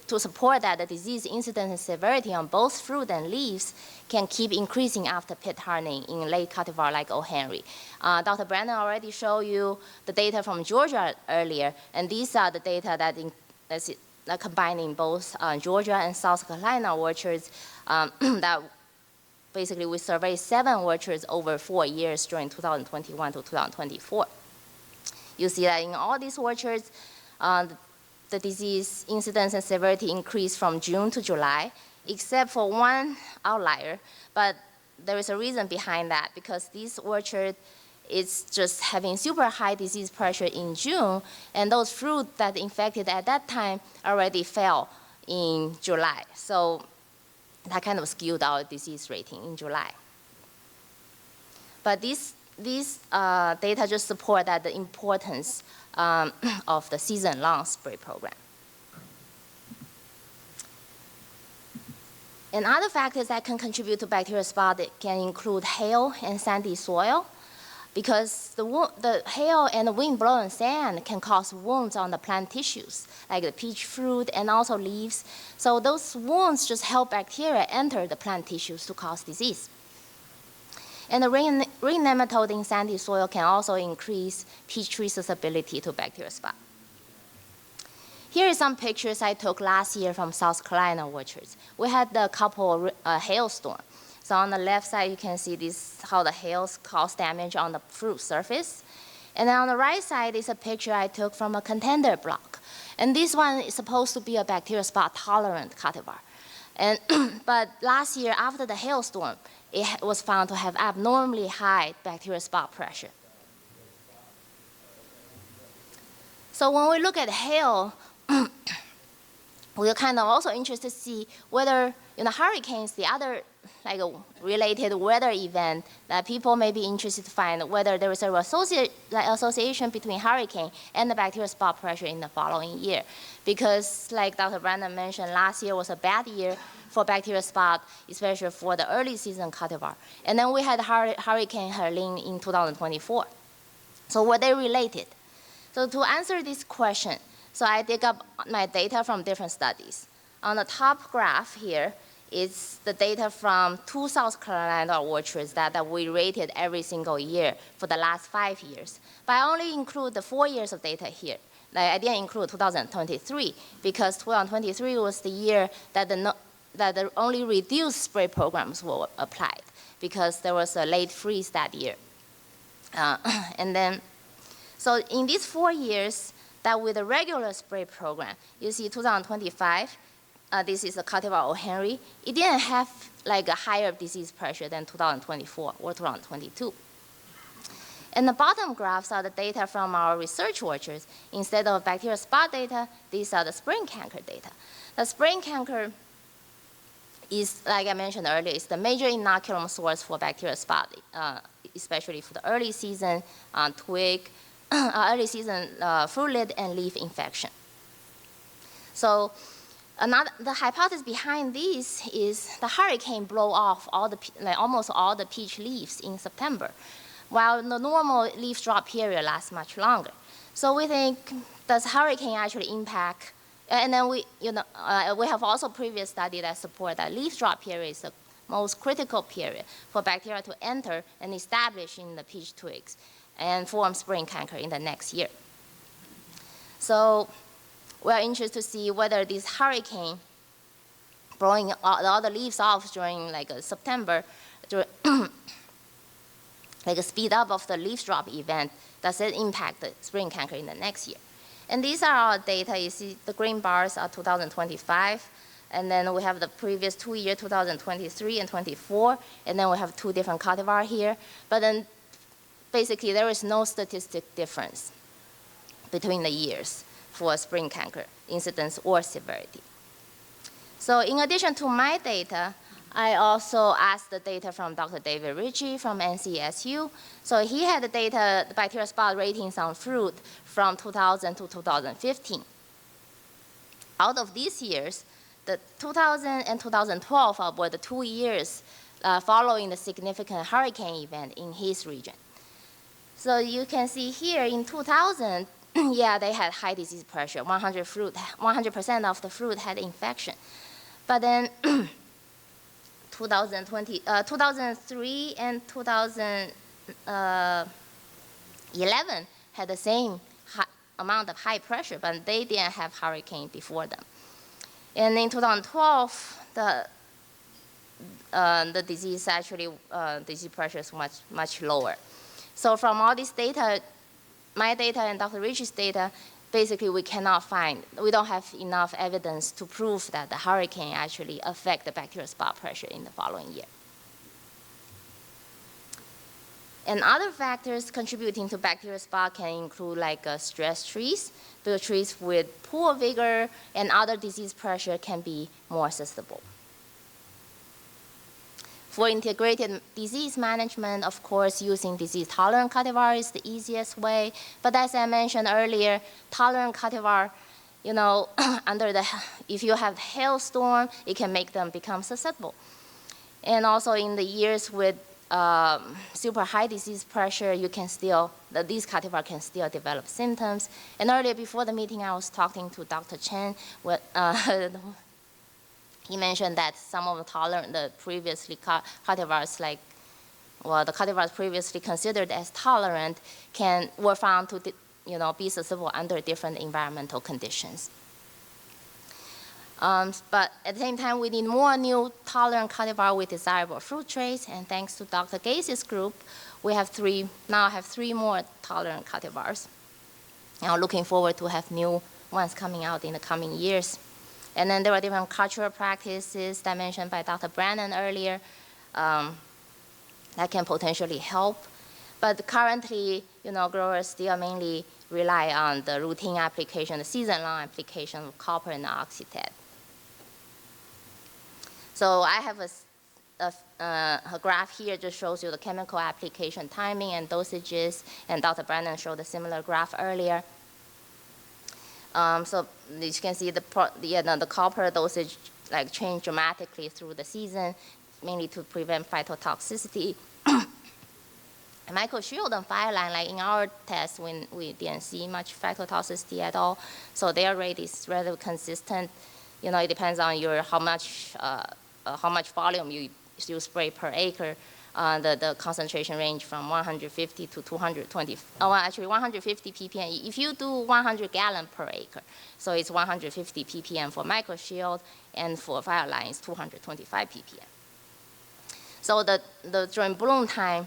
to support that the disease incidence and severity on both fruit and leaves can keep increasing after pit hardening in late cultivar like O. Henry. Dr. Brandon already showed you the data from Georgia earlier, and these are the data that's combining both Georgia and South Carolina orchards that basically we surveyed 7 orchards over 4 years during 2021 to 2024. You see that in all these orchards, the disease incidence and severity increased from June to July, except for one outlier. But there is a reason behind that, because this orchard is just having super high disease pressure in June, and those fruit that infected at that time already fell in July. So that kind of skewed our disease rating in July. But these data just support that the importance of the season-long spray program. And other factors that can contribute to bacterial spot can include hail and sandy soil, because the hail and the wind-blown sand can cause wounds on the plant tissues, like the peach fruit and also leaves. So those wounds just help bacteria enter the plant tissues to cause disease. And the rain nematode in sandy soil can also increase peach tree susceptibility to bacterial spot. Here are some pictures I took last year from South Carolina orchards. We had a couple hailstorms. So on the left side, you can see how the hail caused damage on the fruit surface. And then on the right side is a picture I took from a contender block. And this one is supposed to be a bacterial spot tolerant cultivar. And but last year, after the hailstorm, it was found to have abnormally high bacterial spot pressure. So when we look at hail, we're kind of also interested to see whether hurricanes, the other related weather event that people may be interested to find whether there is a association between hurricane and the bacterial spot pressure in the following year. Because like Dr. Brandon mentioned, last year was a bad year for bacterial spot, especially for the early season cultivar. And then we had Hurricane Helene in 2024. So were they related? So to answer this question, so I dig up my data from different studies. On the top graph here is the data from 2 South Carolina orchards that we rated every single year for the last 5 years. But I only include the 4 years of data here. I didn't include 2023 because 2023 was the year that the only reduced spray programs were applied because there was a late freeze that year. And then, so in these 4 years, that with a regular spray program, you see 2025, this is a cultivar O. Henry. It didn't have a higher disease pressure than 2024 or 2022. And the bottom graphs are the data from our research orchards. Instead of bacterial spot data, these are the spring canker data. The spring canker is, like I mentioned earlier, is the major inoculum source for bacterial spot, especially for the early season twig, early season fruit lid and leaf infection. So the hypothesis behind this is the hurricane blow off almost all the peach leaves in September, while the normal leaf drop period lasts much longer. So we think, does hurricane actually impact? And then we have also previous study that support that leaf drop period is the most critical period for bacteria to enter and establish in the peach twigs and form spring canker in the next year. So we're interested to see whether this hurricane blowing all the leaves off during like September, like a speed up of the leaf drop event, does it impact the spring canker in the next year? And these are our data. You see the green bars are 2025, and then we have the previous 2 years, 2023 and 24, and then we have 2 different cultivar here. But then basically there is no statistic difference between the years for spring canker incidence or severity. So in addition to my data, I also asked the data from Dr. David Ritchie from NCSU. So he had the data, the bacterial spot ratings on fruit from 2000 to 2015. Out of these years, the 2000 and 2012 were the 2 years following the significant hurricane event in his region. So you can see here in 2000, yeah, they had high disease pressure. 100% of the fruit had infection. But then 2003 and 2011 had the same amount of high pressure, but they didn't have hurricane before them. And in 2012, the disease pressure is much lower. So from all this data, my data and Dr. Ritchie's data, basically we don't have enough evidence to prove that the hurricane actually affect the bacterial spot pressure in the following year. And other factors contributing to bacterial spot can include like stress trees, because trees with poor vigor and other disease pressure can be more susceptible. For integrated disease management, of course, using disease-tolerant cultivar is the easiest way. But as I mentioned earlier, tolerant cultivar, if you have hailstorm, it can make them become susceptible. And also in the years with super high disease pressure, these cultivar can still develop symptoms. And earlier before the meeting, I was talking to Dr. Chen. He mentioned that some of the previously cultivars, the cultivars previously considered as tolerant were found to be susceptible under different environmental conditions. But at the same time, we need more new tolerant cultivar with desirable fruit traits, and thanks to Dr. Gaze's group, we now have 3 more tolerant cultivars. Now looking forward to have new ones coming out in the coming years. And then there are different cultural practices that mentioned by Dr. Brannon earlier that can potentially help. But currently, growers still mainly rely on the routine application, the season-long application of copper and oxytet. So I have a graph here just shows you the chemical application timing and dosages, and Dr. Brannon showed a similar graph earlier. So you can see the copper dosage change dramatically through the season, mainly to prevent phytotoxicity. Mycoshield and Fireline, in our test, we didn't see much phytotoxicity at all. So their rate is rather consistent. It depends on how much volume you spray per acre. The concentration range from 150 to 220, actually 150 ppm. If you do 100 gallon per acre, so it's 150 ppm for Mycoshield, and for Fireline it's 225 ppm. So during bloom time,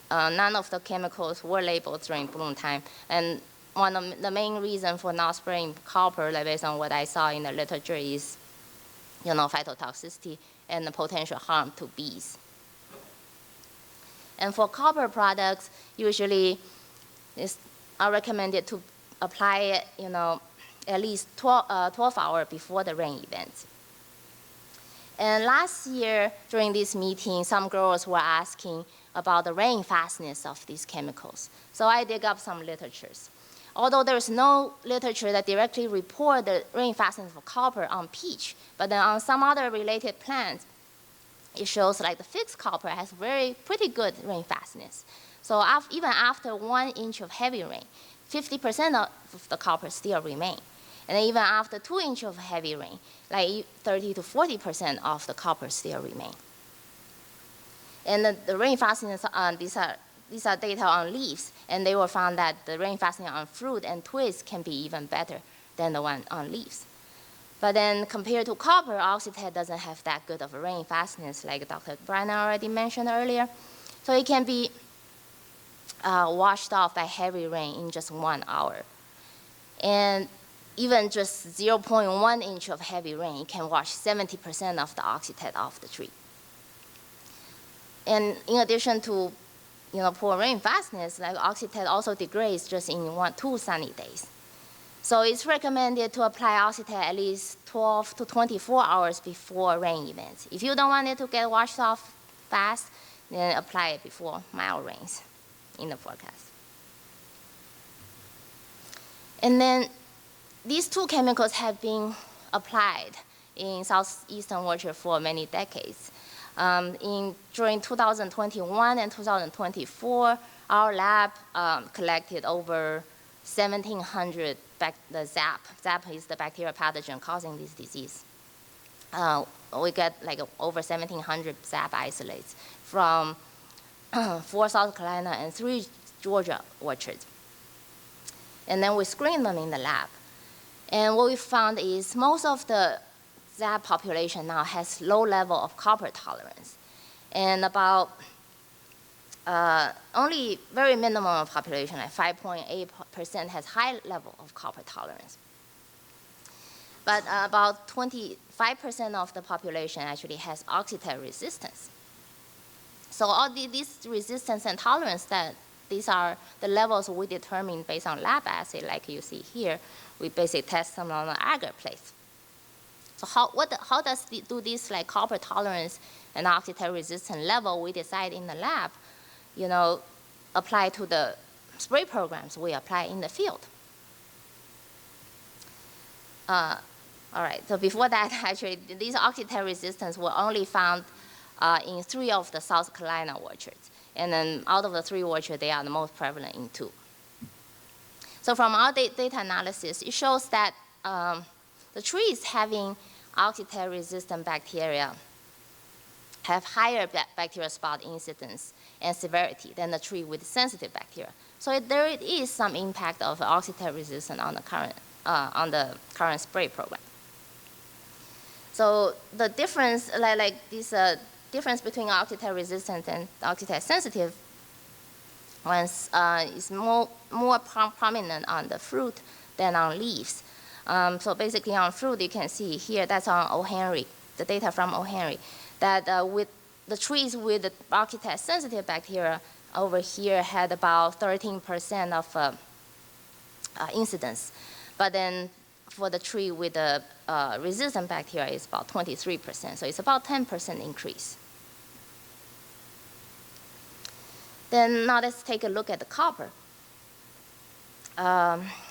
none of the chemicals were labeled during bloom time, and one of the main reasons for not spraying copper, based on what I saw in the literature, is phytotoxicity and the potential harm to bees. And for copper products, usually it's recommended to apply it, at least 12 hours before the rain event. And last year, during this meeting, some growers were asking about the rain fastness of these chemicals. So I dig up some literatures. Although there is no literature that directly report the rain fastness of copper on peach, but then on some other related plants, it shows like the fixed copper has pretty good rain fastness. So even after 1 inch of heavy rain, 50% of the copper still remain. And then even after 2 inches of heavy rain, like 30 to 40% of the copper still remain. And the rain fastness, these are data on leaves, and they were found that the rain fastness on fruit and twigs can be even better than the one on leaves. But then compared to copper, Oxitec doesn't have that good of a rain fastness, like Dr. Brenner already mentioned earlier. So it can be washed off by heavy rain in just 1 hour. And even just 0.1 inch of heavy rain can wash 70% of the Oxitec off the tree. And in addition to poor rain fastness, like Oxitec also degrades just in 2 sunny days. So it's recommended to apply Oxitec at least 12 to 24 hours before rain events. If you don't want it to get washed off fast, then apply it before mild rains in the forecast. And then these 2 chemicals have been applied in southeastern orchard for many decades. During 2021 and 2024, our lab collected over 1,700 the ZAP. ZAP is the bacterial pathogen causing this disease. We get like over 1,700 ZAP isolates from 4 South Carolina and 3 Georgia orchards. And then we screened them in the lab. And what we found is most of the ZAP population now has low level of copper tolerance. And about only very minimum population, like 5.8% has high level of copper tolerance. But about 25% of the population actually has Oxitec resistance. So all these resistance and tolerance, these are the levels we determine based on lab assay, like you see here. We basically test them on an agar plate. So how does do this like copper tolerance and Oxitec resistant level we decide in the lab, apply to the spray programs we apply in the field? All right, so before that, actually, these Oxitec resistance were only found in 3 of the South Carolina orchards. And then out of the 3 orchards, they are the most prevalent in 2. So from our data analysis, it shows that the trees having Oxitec-resistant bacteria have higher bacterial spot incidence and severity than the tree with sensitive bacteria. So there is some impact of Oxitec resistance on the current spray program. So the difference, this difference between Oxitec resistant and Oxitec sensitive ones is more prominent on the fruit than on leaves. So basically on fruit, you can see here, that's on O. Henry, the data from O. Henry, that with the trees with the Oxitec sensitive bacteria over here had about 13% of incidence. But then for the tree with the resistant bacteria, it's about 23%. So it's about 10% increase. Then now let's take a look at the copper.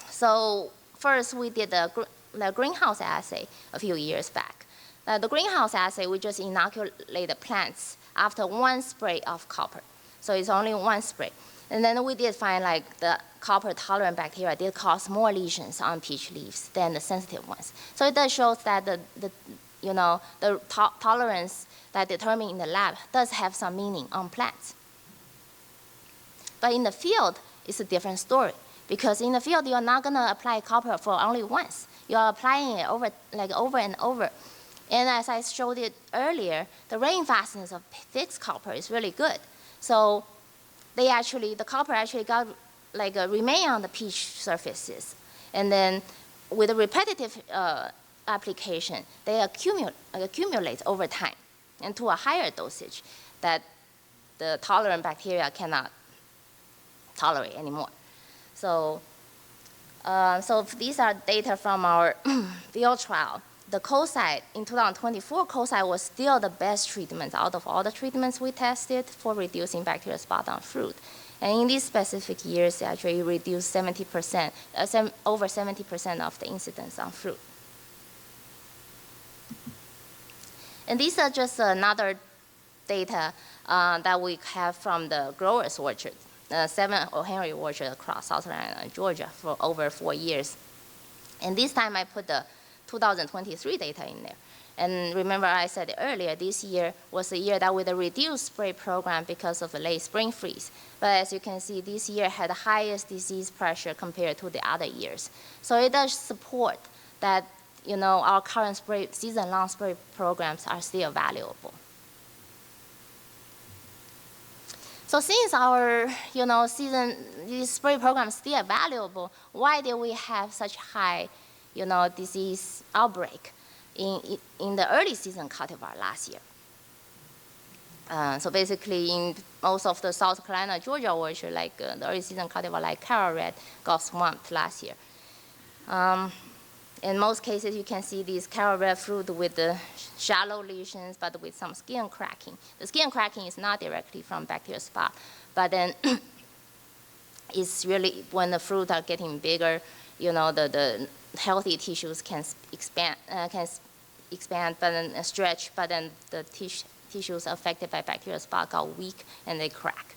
So first we did the greenhouse assay a few years back. The greenhouse assay, we just inoculate the plants after 1 spray of copper. So it's only 1 spray. And then we did find the copper tolerant bacteria did cause more lesions on peach leaves than the sensitive ones. So it does show that the tolerance that determined in the lab does have some meaning on plants. But in the field, it's a different story. Because in the field, you're not going to apply copper for only once. You're applying it over and over. And as I showed it earlier, the rain fastness of fixed copper is really good. So the copper actually got remain on the peach surfaces. And then with a repetitive application, they accumulate over time into a higher dosage that the tolerant bacteria cannot tolerate anymore. So, so these are data from our field trial. The Koside in 2024, Koside was still the best treatment out of all the treatments we tested for reducing bacterial spot on fruit. And in these specific years, it actually reduced 70%, over 70% of the incidence on fruit. And these are just another data that we have from the growers' orchard, 7 O'Henry orchards across South Carolina and Georgia for over 4 years. And this time I put the 2023 data in there. And remember I said earlier, this year was the year that with a reduced spray program because of the late spring freeze. But as you can see, this year had the highest disease pressure compared to the other years. So it does support that, you know, our current spray, season-long spray programs are still valuable. So since our, you know, this spray program is still valuable, why did we have such high, you know, disease outbreak in the early season cultivar last year? So basically, in most of the South Carolina, Georgia orchard, like the early season cultivar like Carol Red got swamped last year. In most cases, you can see these Carol Red fruit with the shallow lesions, but with some skin cracking. The skin cracking is not directly from bacterial spot, but then it's really when the fruit are getting bigger, you know, the healthy tissues can expand, but then stretch, but then the tissues affected by bacterial spot got weak and they crack.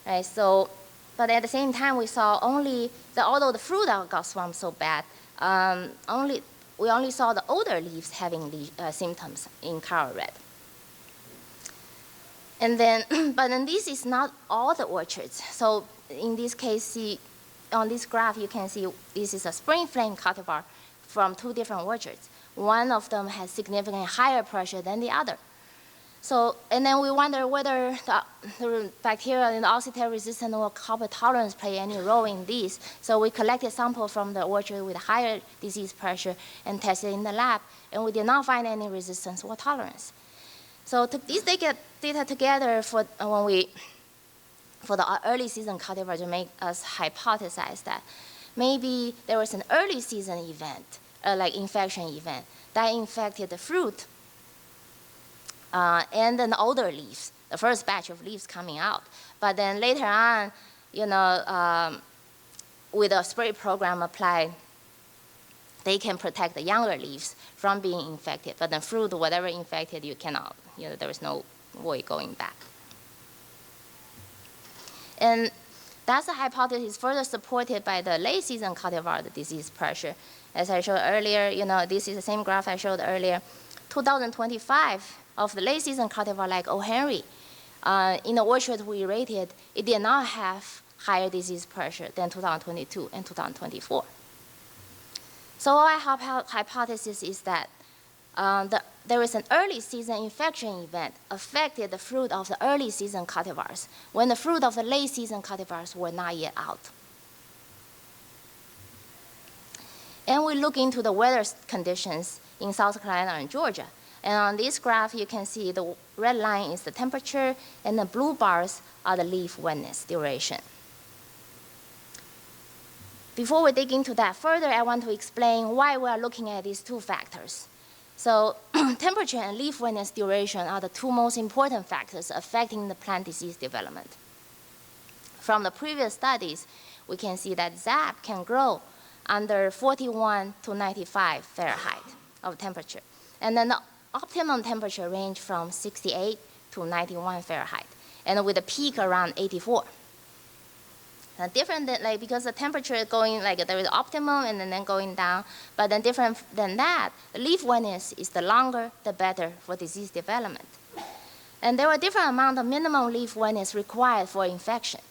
Right, so, but at the same time, we saw although the fruit got swamped so bad, we only saw the older leaves having symptoms in Carol Red. And then, but then this is not all the orchards. So in this case, on this graph, you can see this is a spring flame cultivar from 2 different orchards. One of them has significantly higher pressure than the other. So, and then we wonder whether the bacteria in the oxidate resistant or copper tolerance play any role in this. So we collected samples from the orchard with higher disease pressure and tested in the lab, and we did not find any resistance or tolerance. So these data together for the early season cultivar to make us hypothesize that maybe there was an early season event, like infection event, that infected the fruit and then the older leaves, the first batch of leaves coming out. But then later on, you know, with a spray program applied, they can protect the younger leaves from being infected. But the fruit, whatever infected, you cannot, you know, there is no way going back. And that's a hypothesis further supported by the late season cultivar, the disease pressure. As I showed earlier, you know, this is the same graph I showed earlier. 2025 of the late season cultivar like O'Henry, in the orchard we rated, it did not have higher disease pressure than 2022 and 2024. So our hypothesis is that there is an early season infection event affected the fruit of the early season cultivars when the fruit of the late season cultivars were not yet out. And we look into the weather conditions in South Carolina and Georgia. And on this graph, you can see the red line is the temperature, and the blue bars are the leaf wetness duration. Before we dig into that further, I want to explain why we are looking at these 2 factors. So temperature and leaf wetness duration are the 2 most important factors affecting the plant disease development. From the previous studies, we can see that ZAP can grow under 41 to 95 Fahrenheit of temperature. And then the optimum temperature range from 68 to 91 Fahrenheit, and with a peak around 84. Now different than, like, because the temperature is going, like, there is optimum and then going down, but then different than that, the leaf wetness is the longer, the better for disease development. And there are different amount of minimum leaf wetness required for infection.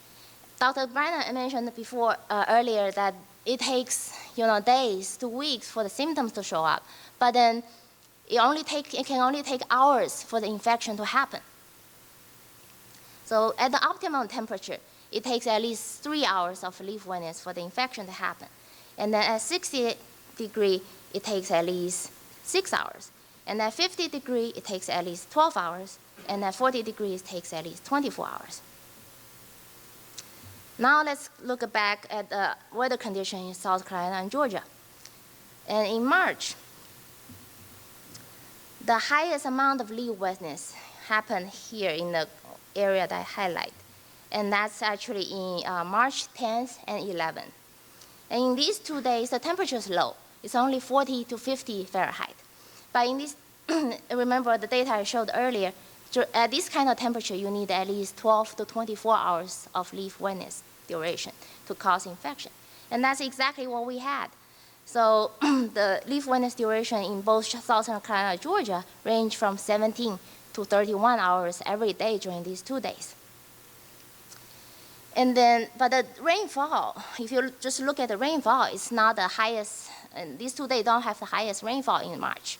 Dr. Brennan mentioned before, earlier that it takes, you know, days to weeks for the symptoms to show up, but then it can only take hours for the infection to happen. So at the optimum temperature, it takes at least 3 hours of leaf wetness for the infection to happen. And then at 60 degrees, it takes at least 6 hours. And at 50 degrees, it takes at least 12 hours. And at 40 degrees, it takes at least 24 hours. Now let's look back at the weather condition in South Carolina and Georgia. And in March, the highest amount of leaf wetness happened here in the area that I highlight. And that's actually in March 10th and 11th. And in these 2 days, the temperature is low. It's only 40 to 50 Fahrenheit. But in this, remember the data I showed earlier, at this kind of temperature, you need at least 12 to 24 hours of leaf wetness duration to cause infection. And that's exactly what we had. So the leaf wetness duration in both South Carolina and Georgia range from 17 to 31 hours every day during these 2 days. And then, but the rainfall, if you just look at the rainfall, it's not the highest, and these 2 days don't have the highest rainfall in March.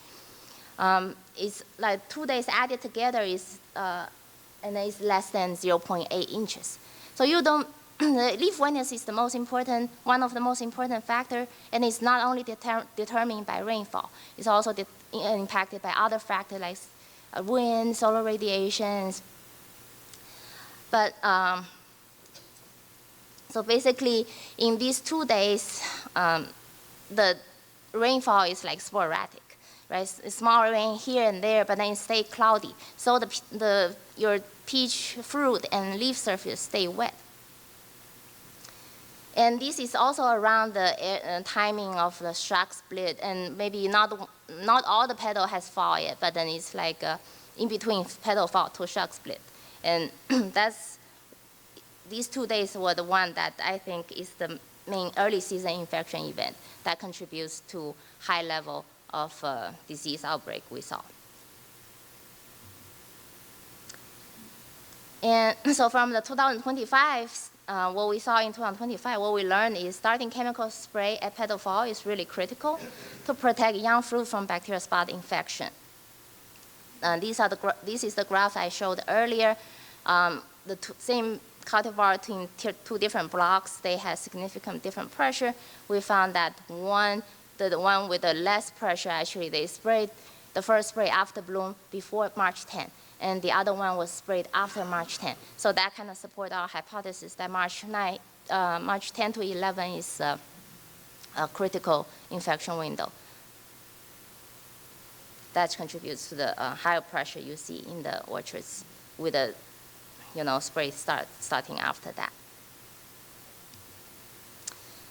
It's like 2 days added together is, and it's less than 0.8 inches. So you don't, the leaf wetness is the most important, one of the most important factor, and it's not only determined by rainfall. It's also impacted by other factors like wind, solar radiations. But so basically, in these 2 days, the rainfall is like sporadic. Right? Small rain here and there, but then it stays cloudy. So your peach fruit and leaf surface stay wet. And this is also around the timing of the shock split, and maybe not all the petal has fall yet, but then it's like in between petal fall to shock split. And these 2 days were the one that I think is the main early season infection event that contributes to high level of disease outbreak we saw. And so from the 2025, what we saw in 2025, what we learned is starting chemical spray at petal fall is really critical to protect young fruit from bacterial spot infection. This is the graph I showed earlier. The same cultivar in two different blocks, they had significant different pressure. We found that the one with the less pressure, actually, they sprayed the first spray after bloom before March 10, and the other one was sprayed after March 10. So that kind of support our hypothesis that March 10 to 11 is a critical infection window. That contributes to the higher pressure you see in the orchards with the spray starting after that.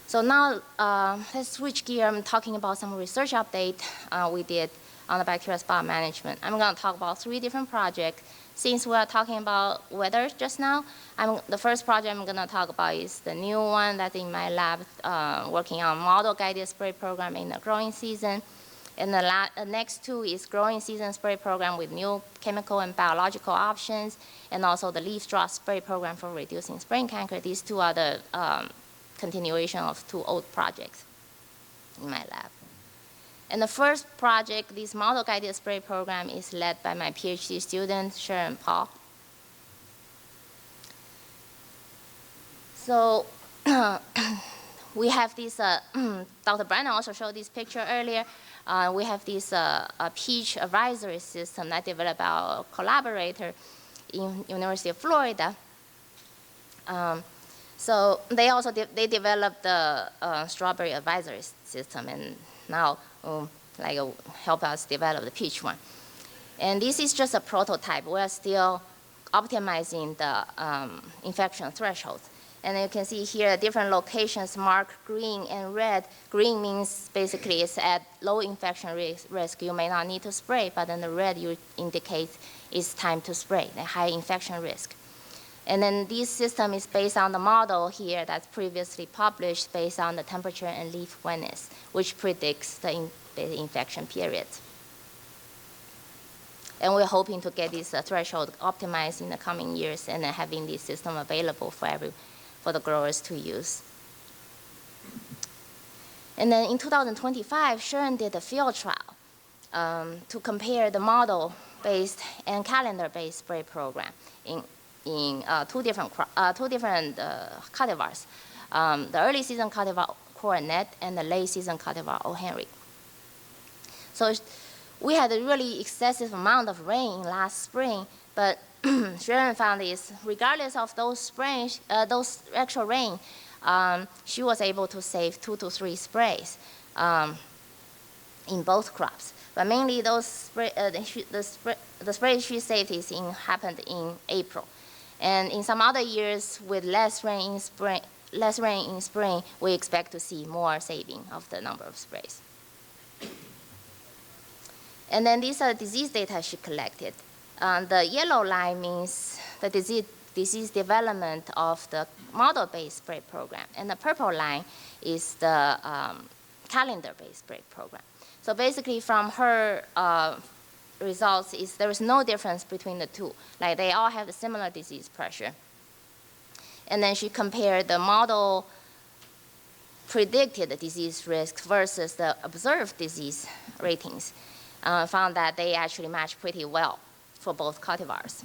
So now let's switch gear. I'm talking about some research update we did on the bacterial spot management. I'm going to talk about 3 different projects. Since we are talking about weather just now, the first project I'm going to talk about is the new one that's in my lab, working on model-guided spray program in the growing season. And the next 2 is growing season spray program with new chemical and biological options, and also the leaf drop spray program for reducing spring canker. These 2 are the continuation of 2 old projects in my lab. And the first project, this model-guided spray program, is led by my PhD student, Sharon Paul. So we have this, Dr. Brennan also showed this picture earlier. We have this peach advisory system that developed by our collaborator in University of Florida. So they also they developed the strawberry advisory system, and now help us develop the peach one. And this is just a prototype. We're still optimizing the infection thresholds. And you can see here different locations marked green and red. Green means basically it's at low infection risk. You may not need to spray, but then the red you indicate it's time to spray, the high infection risk. And then this system is based on the model here that's previously published based on the temperature and leaf wetness, which predicts the infection period. And we're hoping to get this threshold optimized in the coming years and then having this system available for the growers to use. And then in 2025, Sharon did a field trial to compare the model-based and calendar-based spray program in two different cultivars, the early season cultivar Coronet and the late season cultivar O. Henry. So we had a really excessive amount of rain last spring, but Sharon found is regardless of those actual rain, she was able to save 2 to 3 sprays in both crops. But mainly those the sprays she saved happened in April. And in some other years with less rain in spring, we expect to see more saving of the number of sprays. And then these are disease data she collected. The yellow line means the disease development of the model-based spray program, and the purple line is the calendar-based spray program. So basically from her results there is no difference between the two. Like they all have a similar disease pressure. And then she compared the model predicted disease risk versus the observed disease ratings. Found that they actually match pretty well for both cultivars.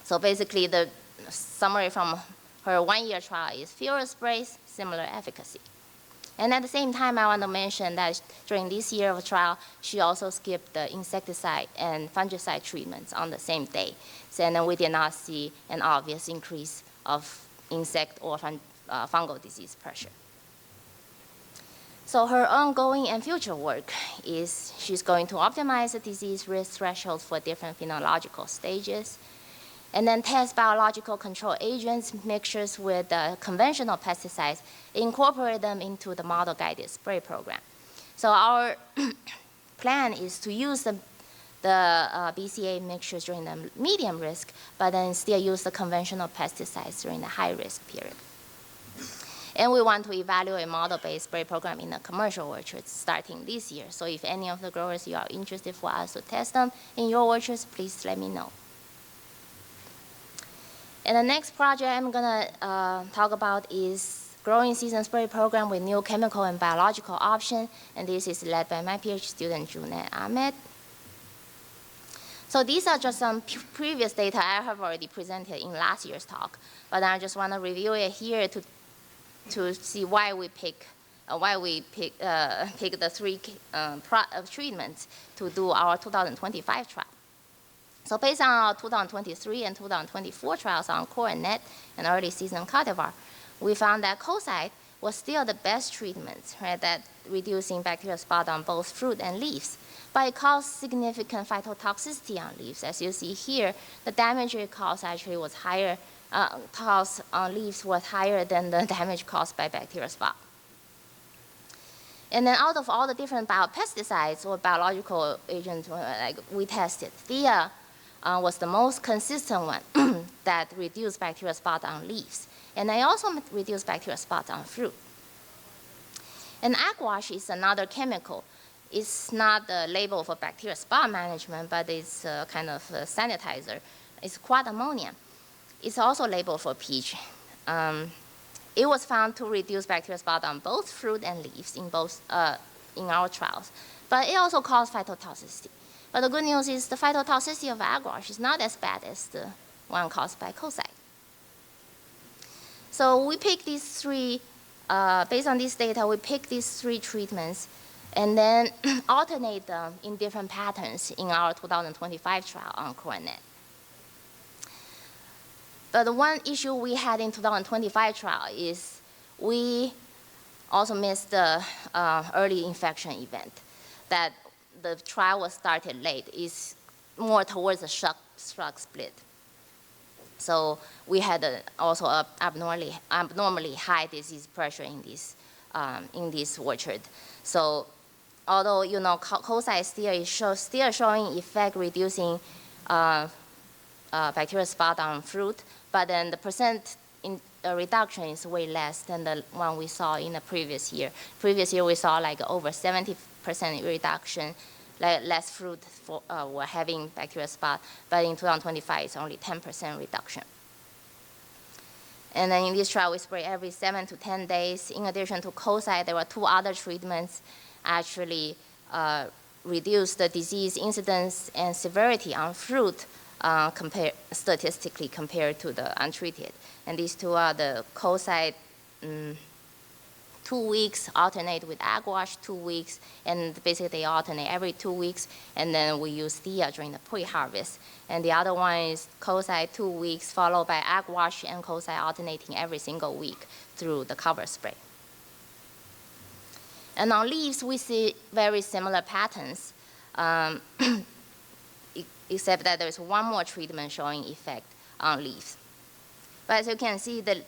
So basically the summary from her 1-year trial is fewer sprays, similar efficacy. And at the same time, I want to mention that during this year of trial, she also skipped the insecticide and fungicide treatments on the same day. So, and then we did not see an obvious increase of insect or fungal disease pressure. So her ongoing and future work is she's going to optimize the disease risk thresholds for different phenological stages, and then test biological control agents, mixtures with conventional pesticides, incorporate them into the model-guided spray program. So our plan is to use the BCA mixtures during the medium risk, but then still use the conventional pesticides during the high risk period. And we want to evaluate model-based spray program in the commercial orchards starting this year. So if any of the growers you are interested for us to test them in your orchards, please let me know. And the next project I'm gonna talk about is growing season spray program with new chemical and biological option. And this is led by my PhD student, Junaid Ahmed. So these are just some previous data I have already presented in last year's talk, but I just want to review it here to see why we pick the 3 treatments to do our 2025 trial. So based on our 2023 and 2024 trials on coronet and early season cultivar, we found that Koside was still the best treatment, right, that reducing bacterial spot on both fruit and leaves. But it caused significant phytotoxicity on leaves. As you see here, the damage it caused actually was higher, caused on leaves was higher than the damage caused by bacterial spot. And then out of all the different biopesticides or biological agents like we tested, Thea was the most consistent one that reduced bacterial spot on leaves. And they also reduced bacterial spot on fruit. And Aquash is another chemical. It's not the label for bacterial spot management, but it's a kind of a sanitizer. It's quad ammonia. It's also labeled for peach. It was found to reduce bacterial spot on both fruit and leaves in our trials. But it also caused phytotoxicity. But the good news is the phytotoxicity of Aquash is not as bad as the one caused by Koside. So we picked these 3, based on this data, we picked these 3 treatments and then alternate them in different patterns in our 2025 trial on coronet. But the one issue we had in 2025 trial is we also missed the early infection event. That the trial was started late is more towards the shrub split. So we had also a abnormally high disease pressure in this orchard. So although Koside still showing effect reducing bacterial spot on fruit, but then the percent reduction is way less than the one we saw in the previous year. Previous year we saw like over 70% reduction, like less fruit were having bacterial spot, but in 2025 it's only 10% reduction. And then in this trial we spray every 7 to 10 days. In addition to Koside, there were 2 other treatments actually reduced the disease incidence and severity on fruit statistically compared to the untreated. And these 2 are the Koside 2 2 weeks, alternate with ag wash 2 weeks, and basically they alternate every 2 weeks, and then we use Thea during the pre-harvest. And the other one is Kosai 2 weeks, followed by ag wash and Kosai alternating every single week through the cover spray. And on leaves, we see very similar patterns, except that there's one more treatment showing effect on leaves. But as you can see, the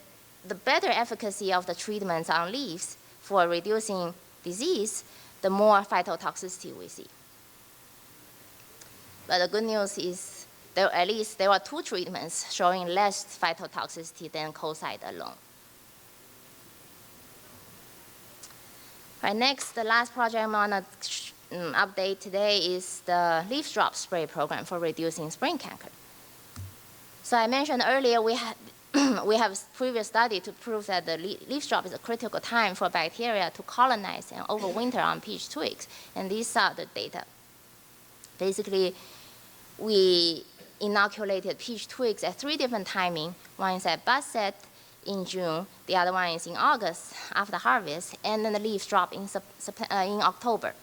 better efficacy of the treatments on leaves for reducing disease, the more phytotoxicity we see. But the good news is at least there are 2 treatments showing less phytotoxicity than Kosai alone. Right, next, the last project I'm going to update today is the leaf drop spray program for reducing spring canker. So I mentioned earlier we have previous study to prove that the leaf drop is a critical time for bacteria to colonize and overwinter on peach twigs, and these are the data. Basically, we inoculated peach twigs at 3 different timing. One is at bud set in June, the other one is in August after harvest, and then the leaves drop in October.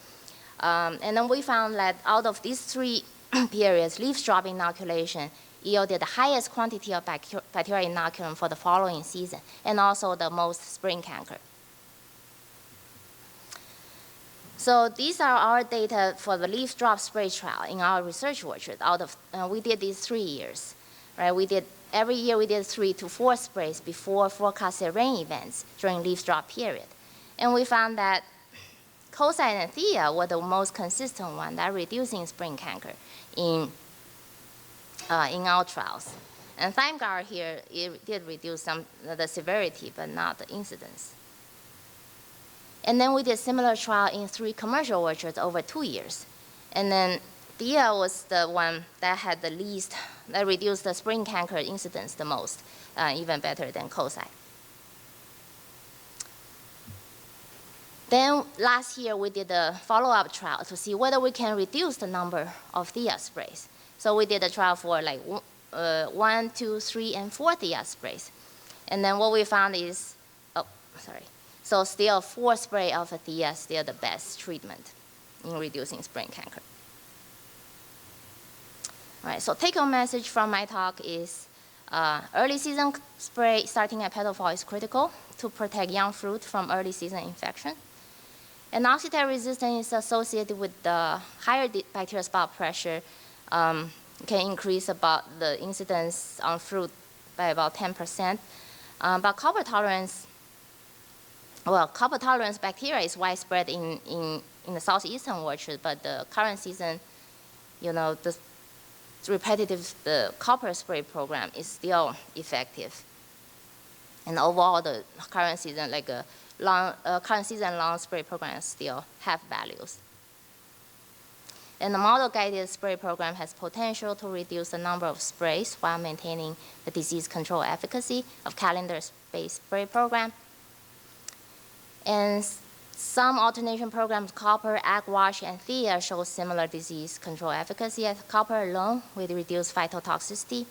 And then we found that out of these 3 periods, leaf drop inoculation yielded the highest quantity of bacterial inoculum for the following season, and also the most spring canker. So these are our data for the leaf drop spray trial in our research orchard. We did these 3 years, right? Every year we did 3 to 4 sprays before forecasted rain events during leaf drop period. And we found that Kosai and Thea were the most consistent one that reducing spring canker in our trials. And ThymeGuard here, it did reduce the severity, but not the incidence. And then we did similar trial in 3 commercial orchards over 2 years. And then Thea was the one that had the least, that reduced the spring canker incidence the most, even better than Kosai. Then last year we did a follow-up trial to see whether we can reduce the number of Thea sprays. So we did a trial for like 1, 2, 3, and 4 Thea sprays. And then what we found is, so still 4 spray of Thea is still the best treatment in reducing spring canker. All right, so take-home message from my talk is early season spray starting at petal fall is critical to protect young fruit from early season infection. And oxidant resistance is associated with the higher bacterial spot pressure, can increase about the incidence on fruit by about 10%. But copper tolerance bacteria is widespread in the southeastern orchard, but the current season, the copper spray program is still effective. And overall, the current season, current season long spray program still have values. And the model-guided spray program has potential to reduce the number of sprays while maintaining the disease control efficacy of calendar-based spray program. And some alternation programs, copper, ag wash, and Thea show similar disease control efficacy as copper alone with reduced phytotoxicity.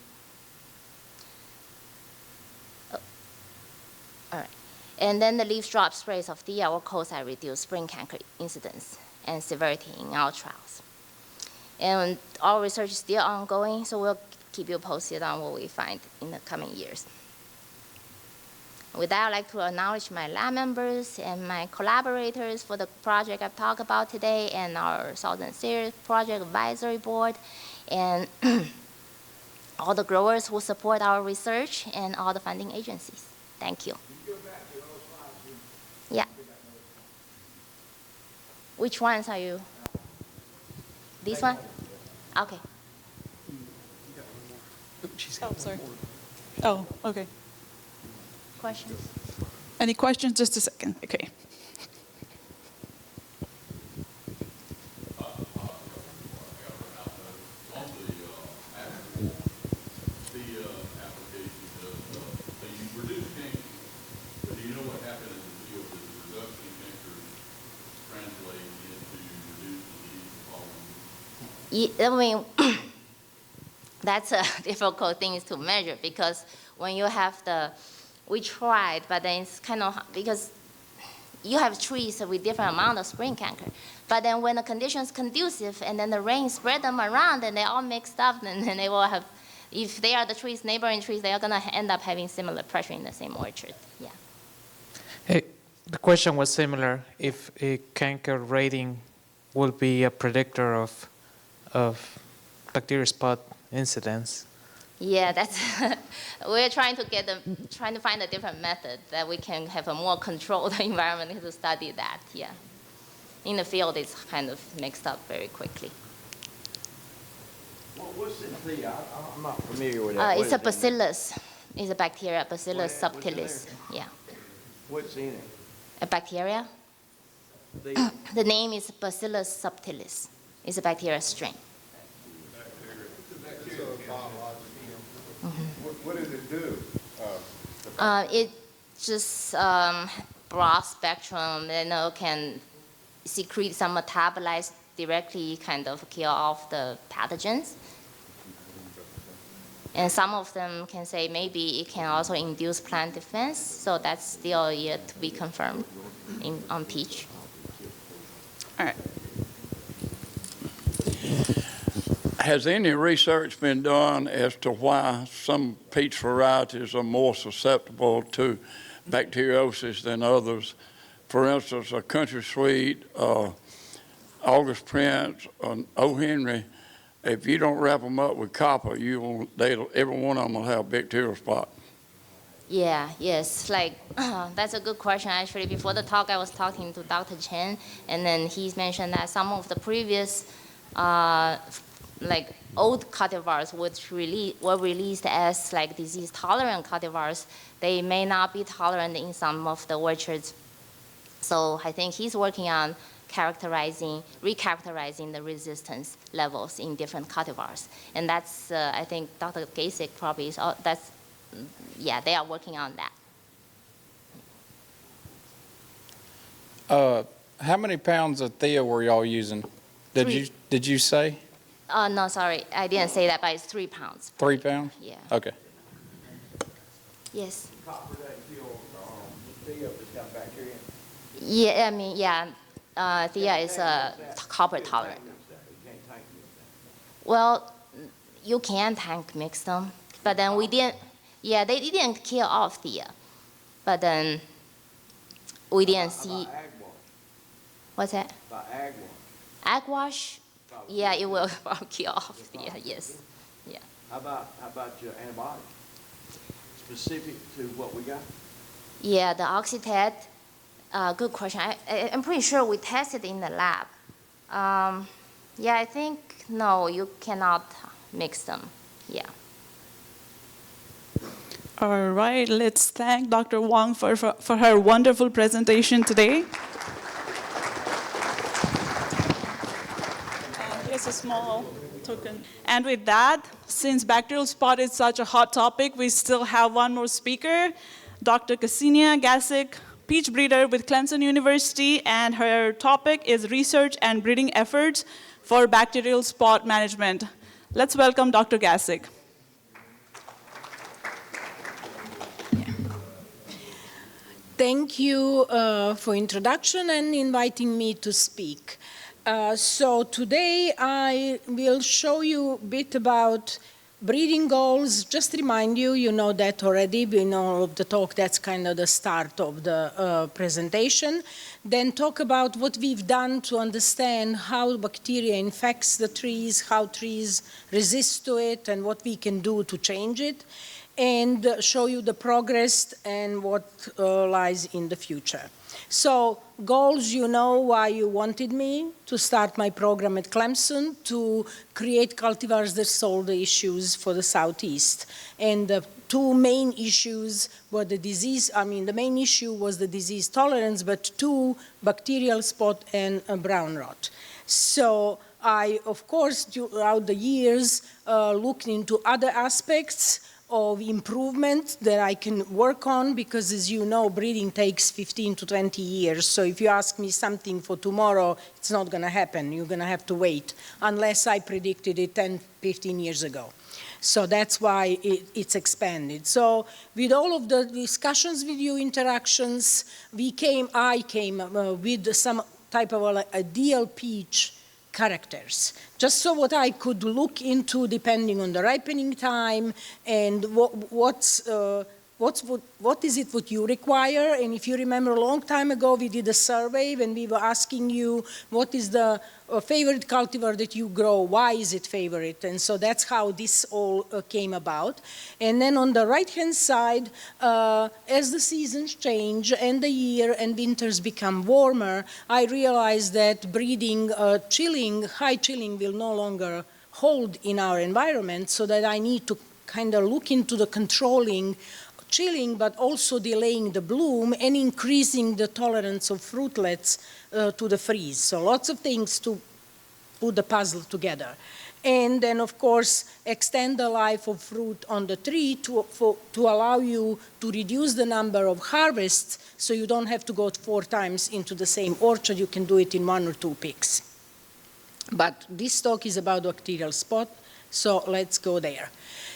All right. And then the leaf drop sprays of Thea or Kosai reduce spring canker incidence and severity in our trials. And our research is still ongoing, so we'll keep you posted on what we find in the coming years. With that, I'd like to acknowledge my lab members and my collaborators for the project I've talked about today, and our Southern Syria Project Advisory Board, and all the growers who support our research, and all the funding agencies. Thank you. Yeah. Which ones are you? This one? Okay. Oh, sorry. Oh, okay. Questions? Any questions? Just a second. Okay. I mean, that's a difficult thing to measure, because when you have we tried, but then it's kind of, because you have trees with different amount of spring canker. But then when the conditions conducive and then the rain spread them around and they all mixed up, and then they will have, if they are the trees, neighboring trees, they are gonna end up having similar pressure in the same orchard, yeah. Hey, the question was similar, if a canker rating will be a predictor of bacterial spot incidence. Yeah, that's, we're trying to find a different method that we can have a more controlled environment to study that, yeah. In the field, it's kind of mixed up very quickly. What's in the I'm not familiar with that. It's a bacillus. It's a bacteria, Bacillus subtilis, yeah. What's in it? A bacteria? The name is Bacillus subtilis. It's a bacteria strain. What does it do? It just broad spectrum, can secrete some metabolites directly, kind of kill off the pathogens. And some of them can say maybe it can also induce plant defense, so that's still yet to be confirmed on peach. All right. Has any research been done as to why some peach varieties are more susceptible to bacteriosis than others? For instance, a Country Sweet, August Prince, O. Henry, if you don't wrap them up with copper, every one of them will have a bacterial spot. Yeah, yes, that's a good question. Actually, before the talk, I was talking to Dr. Chen, and then he's mentioned that some of the previous old cultivars which were released as disease-tolerant cultivars, they may not be tolerant in some of the orchards. So I think he's working on recharacterizing the resistance levels in different cultivars. And that's, I think Dr. Gasick probably is, they are working on that. How many pounds of Thea were y'all using? Did you say? No, sorry, I didn't say that, but it's 3 pounds. 3 pounds? Yeah. Okay. Yes. Copper doesn't kill Thea if it's got bacteria. Yeah, I mean, Thea is copper tolerant. You can't tank mix that. Well, you can tank mix them, but then we didn't. Yeah, they didn't kill off Thea, but then we didn't see. How about ag wash? What's that? About ag wash? Ag wash? Yeah, it will kill off Thea. Yes. Yeah. How about your antibiotic? Specific to what we got? Yeah, the Oxytet. Good question. I'm pretty sure we tested in the lab. Yeah, I think no, you cannot mix them. Yeah. All right, let's thank Dr. Wang for her wonderful presentation today. And here's a small token. And with that, since bacterial spot is such a hot topic, we still have one more speaker, Dr. Ksenia Gasick, peach breeder with Clemson University, and her topic is research and breeding efforts for bacterial spot management. Let's welcome Dr. Gasick. Thank you for introduction and inviting me to speak. So today I will show you a bit about breeding goals. Just remind you, you know that already. We know of the talk, that's kind of the start of the presentation. Then talk about what we've done to understand how bacteria infects the trees, how trees resist to it, and what we can do to change it, and show you the progress and what lies in the future. So goals, you know why you wanted me to start my program at Clemson, to create cultivars that solve the issues for the Southeast. And the two main issues were the disease, the main issue was the disease tolerance, but two, bacterial spot and brown rot. So I, of course, throughout the years, looked into other aspects of improvement that I can work on, because as you know, breeding takes 15 to 20 years. So if you ask me something for tomorrow, it's not going to happen. You're going to have to wait, unless I predicted it 10, 15 years ago. So that's why it's expanded. So with all of the discussions with you, interactions, I came with some type of ideal peach characters, just so what I could look into depending on the ripening time and what is it what you require. And if you remember, a long time ago we did a survey when we were asking you what is the favorite cultivar that you grow, why is it favorite? And so that's how this all came about. And then on the right-hand side, as the seasons change and the year and winters become warmer, I realized that breeding, high chilling will no longer hold in our environment, so that I need to kind of look into the controlling chilling, but also delaying the bloom and increasing the tolerance of fruitlets to the freeze. So lots of things to put the puzzle together. And then, of course, extend the life of fruit on the tree to allow you to reduce the number of harvests, so you don't have to go 4 times into the same orchard. You can do it in 1 or 2 picks. But this talk is about bacterial spot, so let's go there.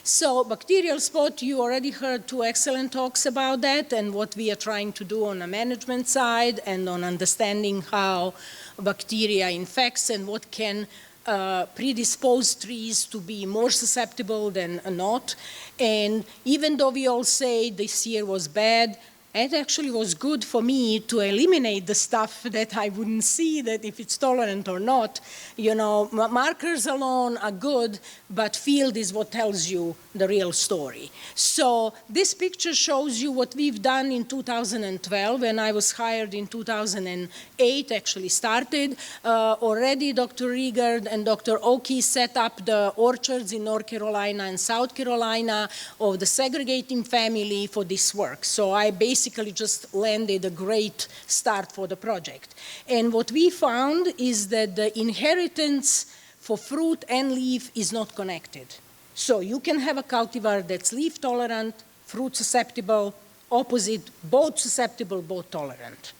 So bacterial spot, you already heard 2 excellent talks about that and what we are trying to do on the management side and on understanding how bacteria infects and what can predispose trees to be more susceptible than not. And even though we all say this year was bad, it actually was good for me to eliminate the stuff that I wouldn't see, that if it's tolerant or not. You know, markers alone are good, but field is what tells you the real story. So this picture shows you what we've done in 2012, when I was hired in 2008, actually started. Already Dr. Riegert and Dr. Oki set up the orchards in North Carolina and South Carolina of the segregating family for this work. So I basically just landed a great start for the project. And what we found is that the inheritance for fruit and leaf is not connected. So you can have a cultivar that's leaf tolerant, fruit susceptible, opposite, both susceptible, both tolerant.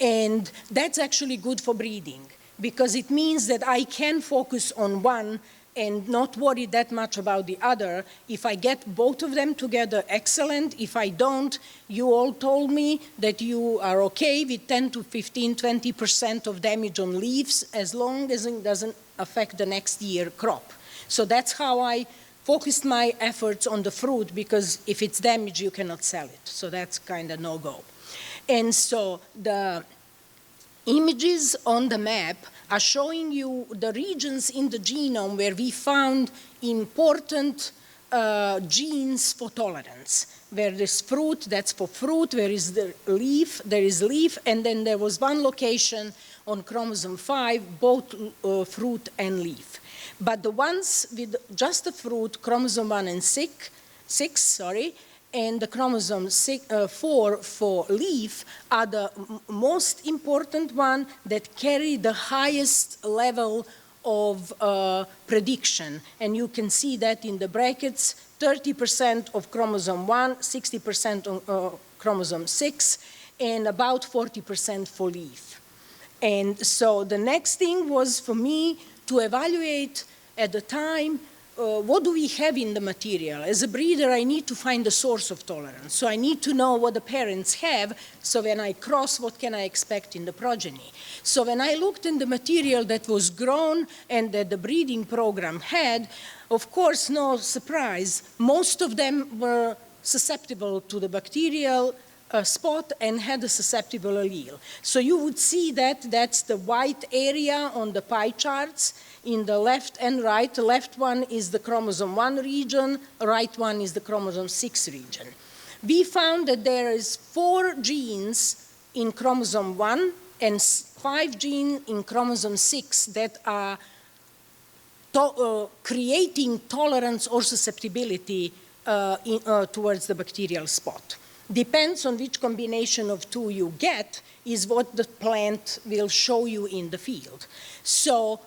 And that's actually good for breeding, because it means that I can focus on one and not worry that much about the other. If I get both of them together, excellent. If I don't, you all told me that you are okay with 10 to 15, 20% of damage on leaves, as long as it doesn't affect the next year crop. So that's how I focused my efforts on the fruit, because if it's damaged, you cannot sell it. So that's kind of no-go. And so the images on the map are showing you the regions in the genome where we found important genes for tolerance. Where there's fruit, that's for fruit. Where is the leaf, there is leaf. And then there was one location on chromosome 5, both fruit and leaf. But the ones with just the fruit, chromosome 1 and 6, and the chromosome 4 for leaf are the most important one that carry the highest level of prediction. And you can see that in the brackets, 30% of chromosome 1, 60% on chromosome 6, and about 40% for leaf. And so the next thing was for me to evaluate at the time, what do we have in the material? As a breeder, I need to find the source of tolerance. So I need to know what the parents have, so when I cross, what can I expect in the progeny? So when I looked in the material that was grown and that the breeding program had, of course, no surprise, most of them were susceptible to the bacterial spot and had a susceptible allele. So you would see that that's the white area on the pie charts in the left and right. The left one is the chromosome 1 region, the right one is the chromosome 6 region. We found that there is 4 genes in chromosome 1 and 5 genes in chromosome 6 that are creating tolerance or susceptibility towards the bacterial spot. Depends on which combination of 2 you get is what the plant will show you in the field. So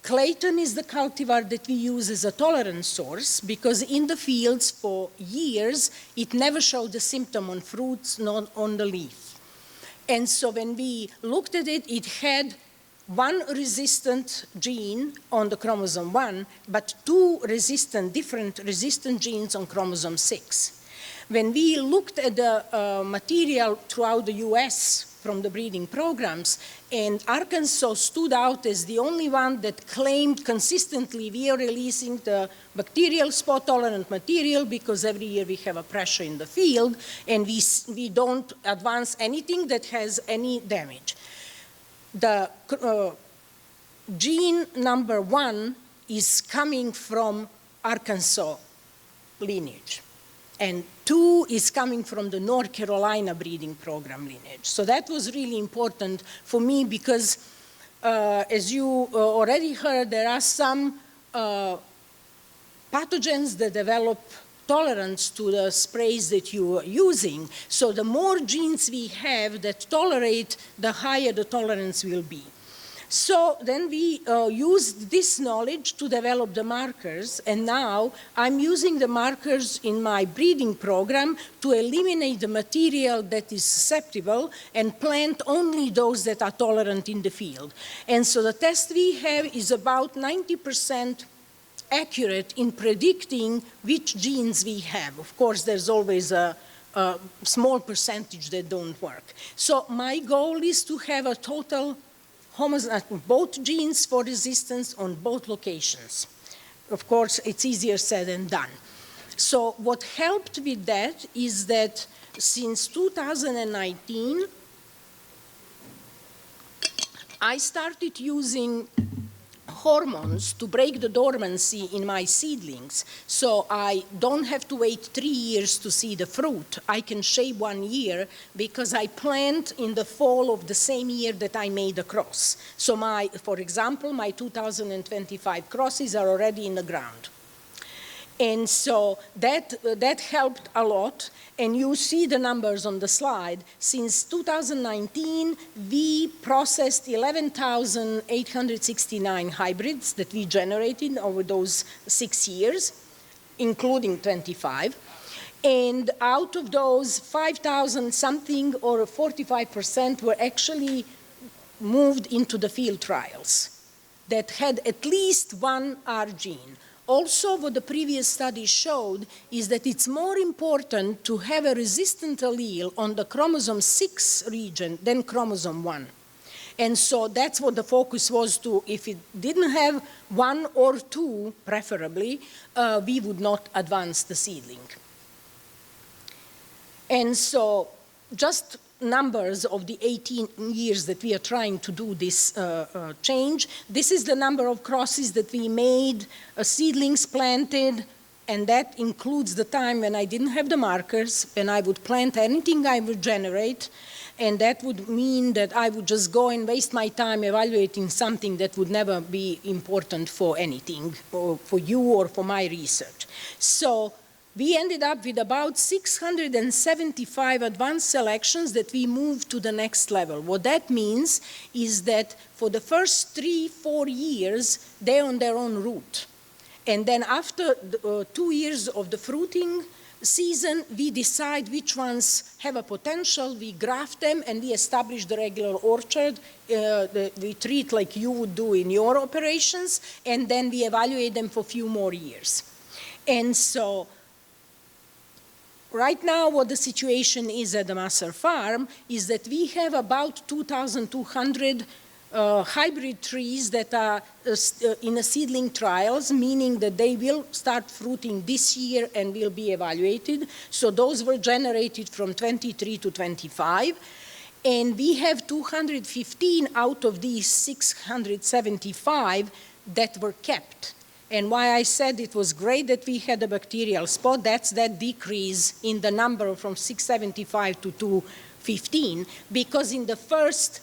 Clayton is the cultivar that we use as a tolerance source because in the fields for years, it never showed a symptom on fruits, not on the leaf. And so when we looked at it, it had one resistant gene on the chromosome 1, but two different resistant genes on chromosome 6. When we looked at the material throughout the US from the breeding programs, and Arkansas stood out as the only one that claimed consistently we are releasing the bacterial spot-tolerant material because every year we have a pressure in the field, and we don't advance anything that has any damage. The gene number 1 is coming from Arkansas lineage, and 2 is coming from the North Carolina breeding program lineage. So that was really important for me because, as you already heard, there are some pathogens that develop tolerance to the sprays that you are using. So the more genes we have that tolerate, the higher the tolerance will be. So then we used this knowledge to develop the markers, and now I'm using the markers in my breeding program to eliminate the material that is susceptible and plant only those that are tolerant in the field. And so the test we have is about 90% accurate in predicting which genes we have. Of course, there's always a small percentage that don't work. So my goal is to have a total both genes for resistance on both locations. Of course, it's easier said than done. So what helped with that is that since 2019, I started using hormones to break the dormancy in my seedlings. So I don't have to wait 3 years to see the fruit. I can shave 1 year because I plant in the fall of the same year that I made the cross. So for example, my 2025 crosses are already in the ground. And so that helped a lot. And you see the numbers on the slide. Since 2019, we processed 11,869 hybrids that we generated over those 6 years, including 25. And out of those, 5,000 something or 45% were actually moved into the field trials that had at least one R gene. Also, what the previous study showed is that it's more important to have a resistant allele on the chromosome 6 region than chromosome 1. And so that's what the focus was to, if it didn't have 1 or 2, preferably, we would not advance the seedling. And so just numbers of the 18 years that we are trying to do this change. This is the number of crosses that we made, seedlings planted, and that includes the time when I didn't have the markers, when I would plant anything I would generate, and that would mean that I would just go and waste my time evaluating something that would never be important for anything, or for you or for my research. So we ended up with about 675 advanced selections that we moved to the next level. What that means is that for the first 3-4 years, they're on their own route. And then after 2 years of the fruiting season, we decide which ones have a potential, we graft them, and we establish the regular orchard. We treat like you would do in your operations, and then we evaluate them for a few more years. And so right now, what the situation is at the Massar Farm is that we have about 2,200 hybrid trees that are in a seedling trials, meaning that they will start fruiting this year and will be evaluated. So those were generated from 23 to 25. And we have 215 out of these 675 that were kept. And why I said it was great that we had a bacterial spot, that's that decrease in the number from 675 to 215, because in the first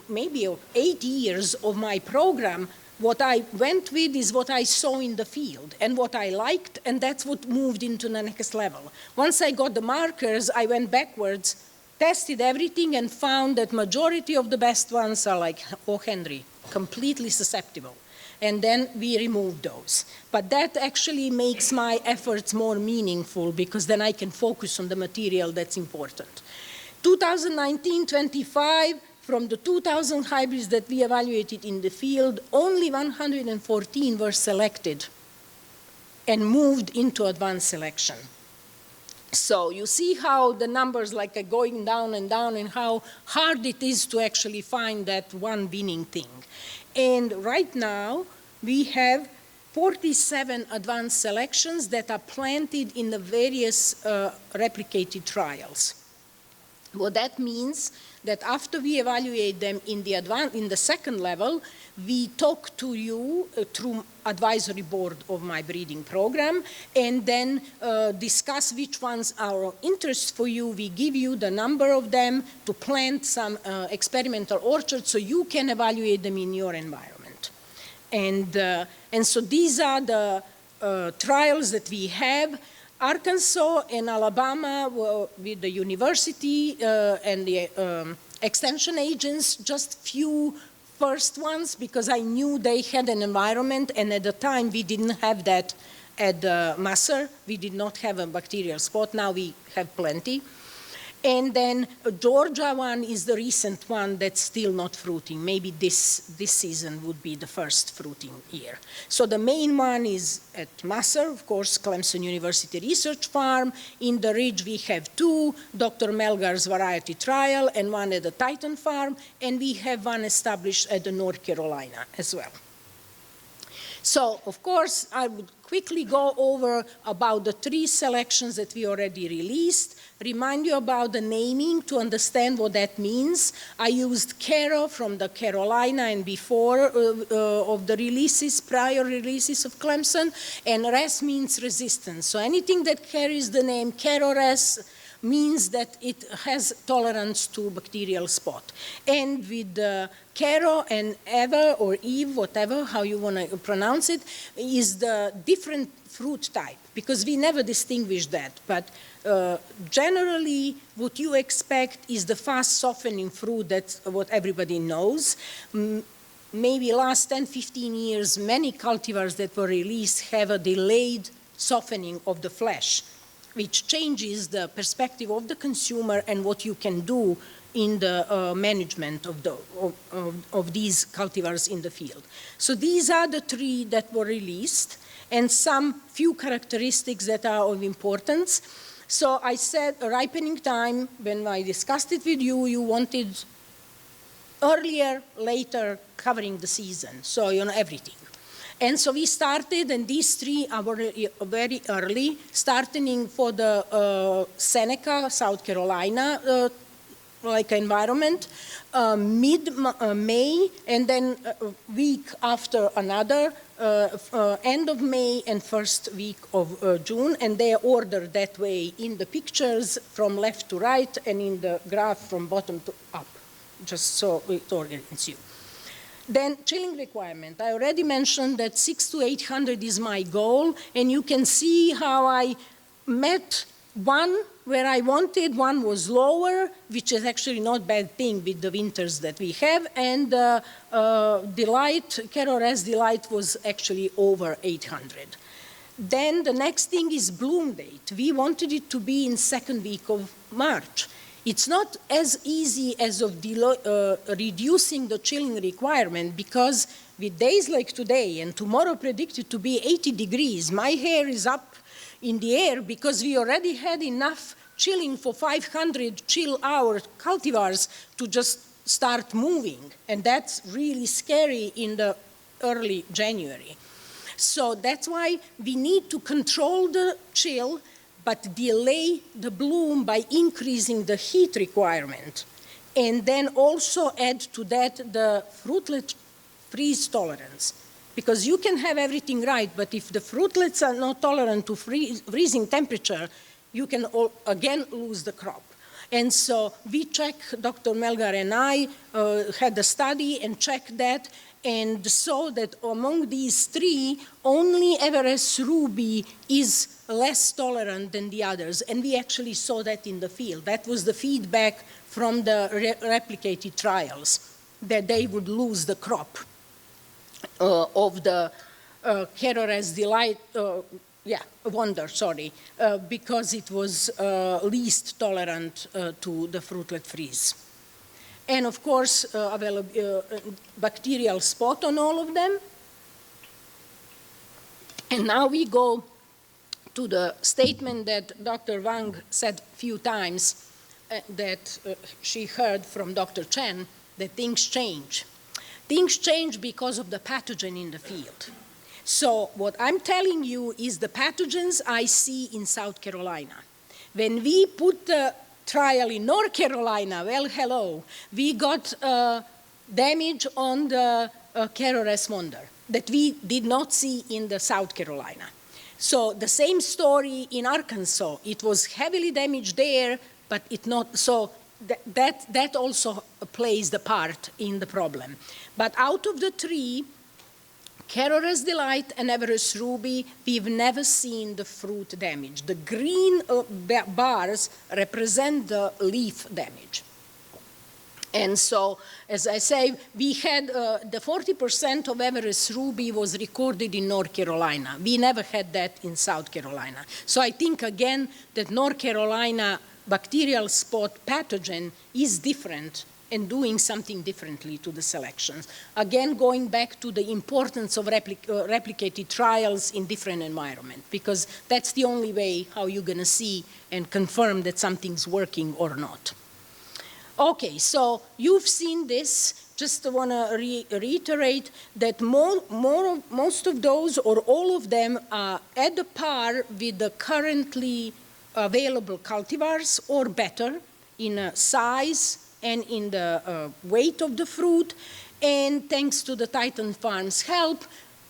maybe 8 years of my program, what I went with is what I saw in the field and what I liked, and that's what moved into the next level. Once I got the markers, I went backwards, tested everything, and found that majority of the best ones are like O. Henry, completely susceptible. And then we remove those. But that actually makes my efforts more meaningful because then I can focus on the material that's important. 2019-25, from the 2,000 hybrids that we evaluated in the field, only 114 were selected and moved into advanced selection. So you see how the numbers like are going down and down and how hard it is to actually find that one winning thing. And right now, we have 47 advanced selections that are planted in the various replicated trials. What that means that after we evaluate them in the second level, we talk to you through advisory board of my breeding program and then discuss which ones are of interest for you. We give you the number of them to plant some experimental orchards so you can evaluate them in your environment. And so these are the trials that we have. Arkansas and Alabama with the university and the extension agents, just few first ones because I knew they had an environment, and at the time we didn't have that at Masser. We did not have a bacterial spot. Now we have plenty. And then Georgia one is the recent one that's still not fruiting. Maybe this season would be the first fruiting year. So the main one is at Masser, of course, Clemson University Research Farm. In the Ridge we have two, Dr. Melgar's variety trial and one at the Titan Farm, and we have one established at the North Carolina as well. So, of course, I would quickly go over about the 3 selections that we already released, remind you about the naming to understand what that means. I used Caro from the Carolina and before of the releases, prior releases of Clemson, and Res means resistance. So anything that carries the name Caro Res means that it has tolerance to bacterial spot. And with Caro and Eva or Eve, whatever, how you want to pronounce it, is the different fruit type, because we never distinguish that. But generally, what you expect is the fast softening fruit, that's what everybody knows. Maybe last 10, 15 years, many cultivars that were released have a delayed softening of the flesh, which changes the perspective of the consumer and what you can do in the management of these cultivars in the field. So these are the 3 that were released, and some few characteristics that are of importance. So I said a ripening time, when I discussed it with you, you wanted earlier, later, covering the season, so you know everything. And so we started, and these 3 are very early, starting for the Seneca, South Carolina, like environment, mid-May, and then a week after another, end of May and first week of June, and they are ordered that way in the pictures from left to right and in the graph from bottom to up, just so it organizes you. Then chilling requirement. I already mentioned that 600 to 800 is my goal, and you can see how I met one where I wanted, one was lower, which is actually not a bad thing with the winters that we have, and Delight, Caro Res Delight was actually over 800. Then the next thing is bloom date. We wanted it to be in second week of March. It's not as easy as of reducing the chilling requirement, because with days like today and tomorrow predicted to be 80 degrees, my hair is up in the air because we already had enough chilling for 500 chill hour cultivars to just start moving. And that's really scary in the early January. So that's why we need to control the chill, but delay the bloom by increasing the heat requirement. And then also add to that the fruitlet freeze tolerance. Because you can have everything right, but if the fruitlets are not tolerant to freezing temperature, you can again lose the crop. And so we checked, Dr. Melgar and I had a study and checked that, and saw that among these 3, only Everest Ruby is less tolerant than the others, and we actually saw that in the field. That was the feedback from the replicated trials, that they would lose the crop of the Carolus Delight, Wonder, sorry, because it was least tolerant to the fruitlet freeze. And of course, bacterial spot on all of them. And now we go to the statement that Dr. Wang said a few times that she heard from Dr. Chen, that things change. Things change because of the pathogen in the field. So what I'm telling you is the pathogens I see in South Carolina. When we put the trial in North Carolina, well, hello, we got damage on the Carolus wonder that we did not see in the South Carolina. So the same story in Arkansas. It was heavily damaged there, but it not, so that also plays the part in the problem. But out of the three, Carolus Delight and Everest Ruby, we've never seen the fruit damage. The green bars represent the leaf damage. And so, as I say, we had the 40% of Everest Ruby was recorded in North Carolina. We never had that in South Carolina. So I think, again, that North Carolina bacterial spot pathogen is different and doing something differently to the selections. Again, going back to the importance of replicated trials in different environments, because that's the only way how you're going to see and confirm that something's working or not. Okay, so you've seen this. Just want to reiterate that most of those or all of them are at the par with the currently available cultivars or better in size and in the weight of the fruit. And thanks to the Titan Farms help,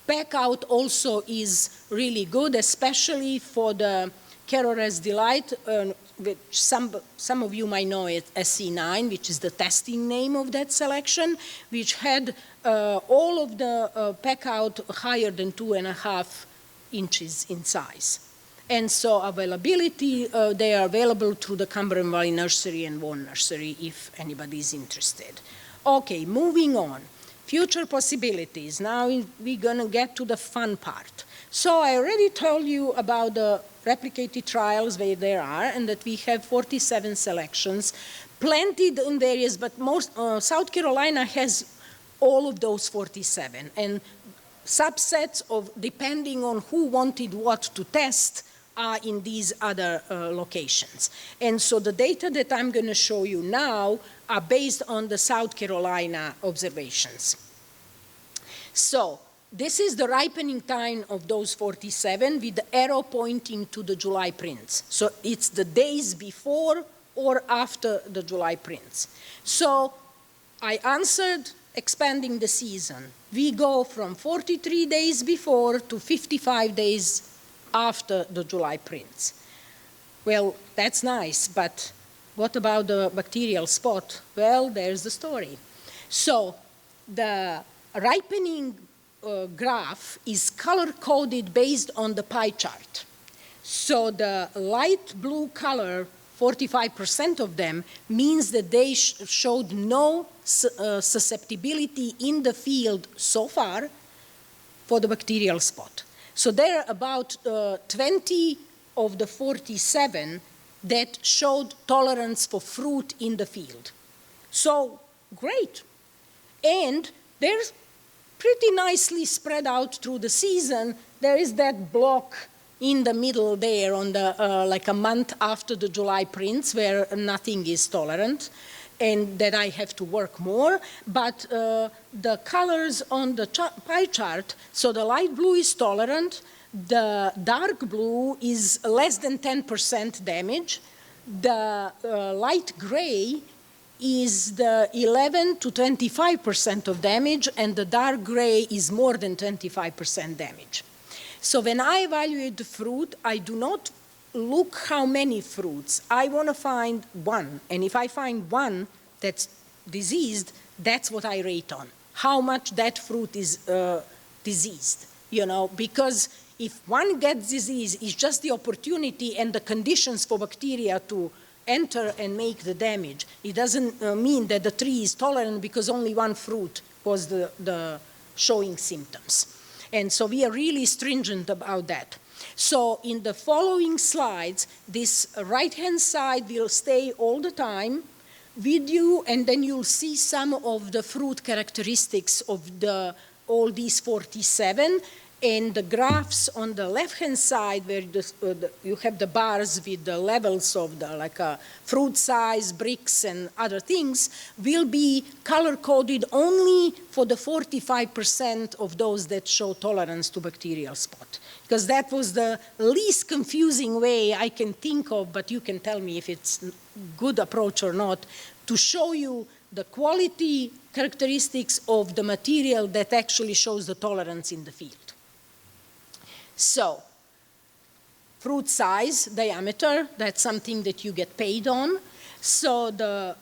pack out also is really good, especially for the Carolus Delight, which some of you might know it as C9, which is the testing name of that selection, which had all of the pack out higher than 2.5 inches in size. And so availability, they are available through the Cumberland Valley Nursery and Vaughan Nursery if anybody is interested. Okay, moving on. Future possibilities. Now we're going to get to the fun part. So I already told you about the replicated trials where there are, and that we have 47 selections, plenty in various, but most, South Carolina has all of those 47, and subsets of, depending on who wanted what to test, are in these other locations. And so the data that I'm going to show you now are based on the South Carolina observations. So this is the ripening time of those 47 with the arrow pointing to the July prints. So it's the days before or after the July prints. So I answered expanding the season. We go from 43 days before to 55 days after the July prints. Well, that's nice, but what about the bacterial spot? Well, there's the story. So the ripening graph is color-coded based on the pie chart. So the light blue color, 45% of them, means that they showed no susceptibility in the field so far for the bacterial spot. So there are about 20 of the 47 that showed tolerance for fruit in the field. So great. And they're pretty nicely spread out through the season. There is that block in the middle there on the, like a month after the July prints where nothing is tolerant, and that I have to work more. But the colors on the pie chart, so the light blue is tolerant, the dark blue is less than 10% damage, the light gray is the 11 to 25% of damage, and the dark gray is more than 25% damage. So when I evaluate the fruit, I do not look how many fruits. I want to find one, and if I find one that's diseased, that's what I rate on. How much that fruit is diseased, you know, because if one gets disease, it's just the opportunity and the conditions for bacteria to enter and make the damage. It doesn't mean that the tree is tolerant because only one fruit was the showing symptoms. And so we are really stringent about that. So in the following slides, this right-hand side will stay all the time with you, and then you'll see some of the fruit characteristics of all these 47. And the graphs on the left-hand side, where you have the bars with the levels of the fruit size, bricks, and other things, will be color-coded only for the 45% of those that show tolerance to bacterial spot. Because that was the least confusing way I can think of, but you can tell me if it's a good approach or not, to show you the quality characteristics of the material that actually shows the tolerance in the field. So, fruit size, diameter, that's something that you get paid on. So the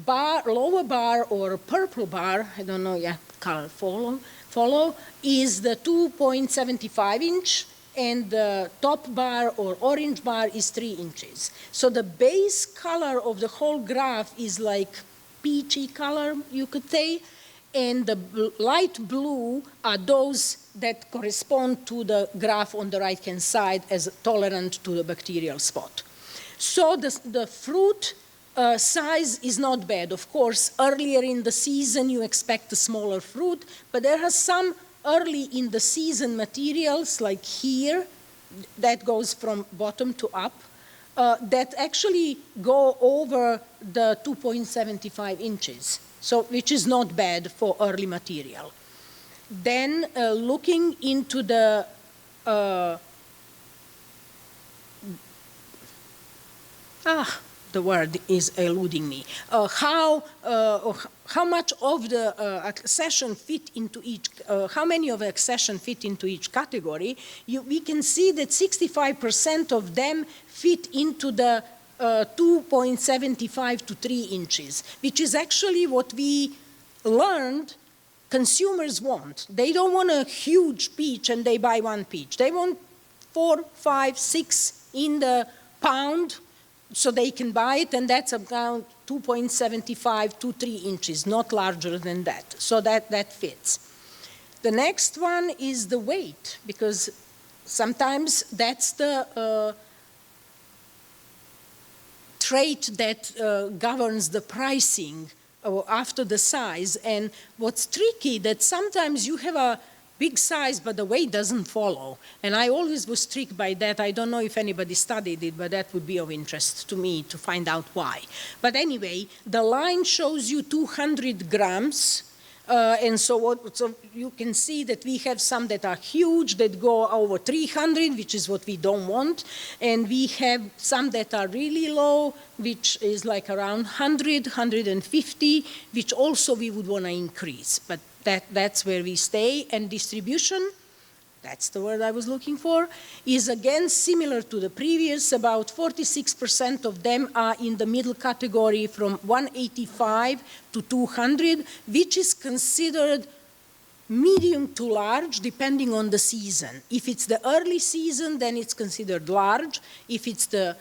lower bar or purple bar, I don't know, yeah, color follow, is the 2.75 inch, and the top bar or orange bar is 3 inches. So the base color of the whole graph is like peachy color, you could say, and the light blue are those that correspond to the graph on the right-hand side as tolerant to the bacterial spot. So the fruit size is not bad. Of course, earlier in the season you expect a smaller fruit, but there are some early in the season materials, like here, that goes from bottom to up, that actually go over the 2.75 inches. So, which is not bad for early material. Then looking into the word is eluding me. How much of the accession fit into each, how many of the accession fit into each category? We can see that 65% of them fit into the 2.75 to 3 inches, which is actually what we learned consumers want. They don't want a huge peach and they buy 1 peach. They want 4, 5, 6 in the pound so they can buy it, and that's about 2.75 to 3 inches, not larger than that. So that fits. The next one is the weight, because sometimes that's the trait that governs the pricing after the size. And what's tricky that sometimes you have a big size but the weight doesn't follow, and I always was tricked by that. I don't know if anybody studied it, but that would be of interest to me to find out why. But anyway, the line shows you 200 grams. And so you can see that we have some that are huge, that go over 300, which is what we don't want. And we have some that are really low, which is like around 100, 150, which also we would want to increase. But that's where we stay. And distribution, that's the word I was looking for, is again similar to the previous. About 46% of them are in the middle category from 185 to 200, which is considered medium to large depending on the season. If it's the early season, then it's considered large. If it's the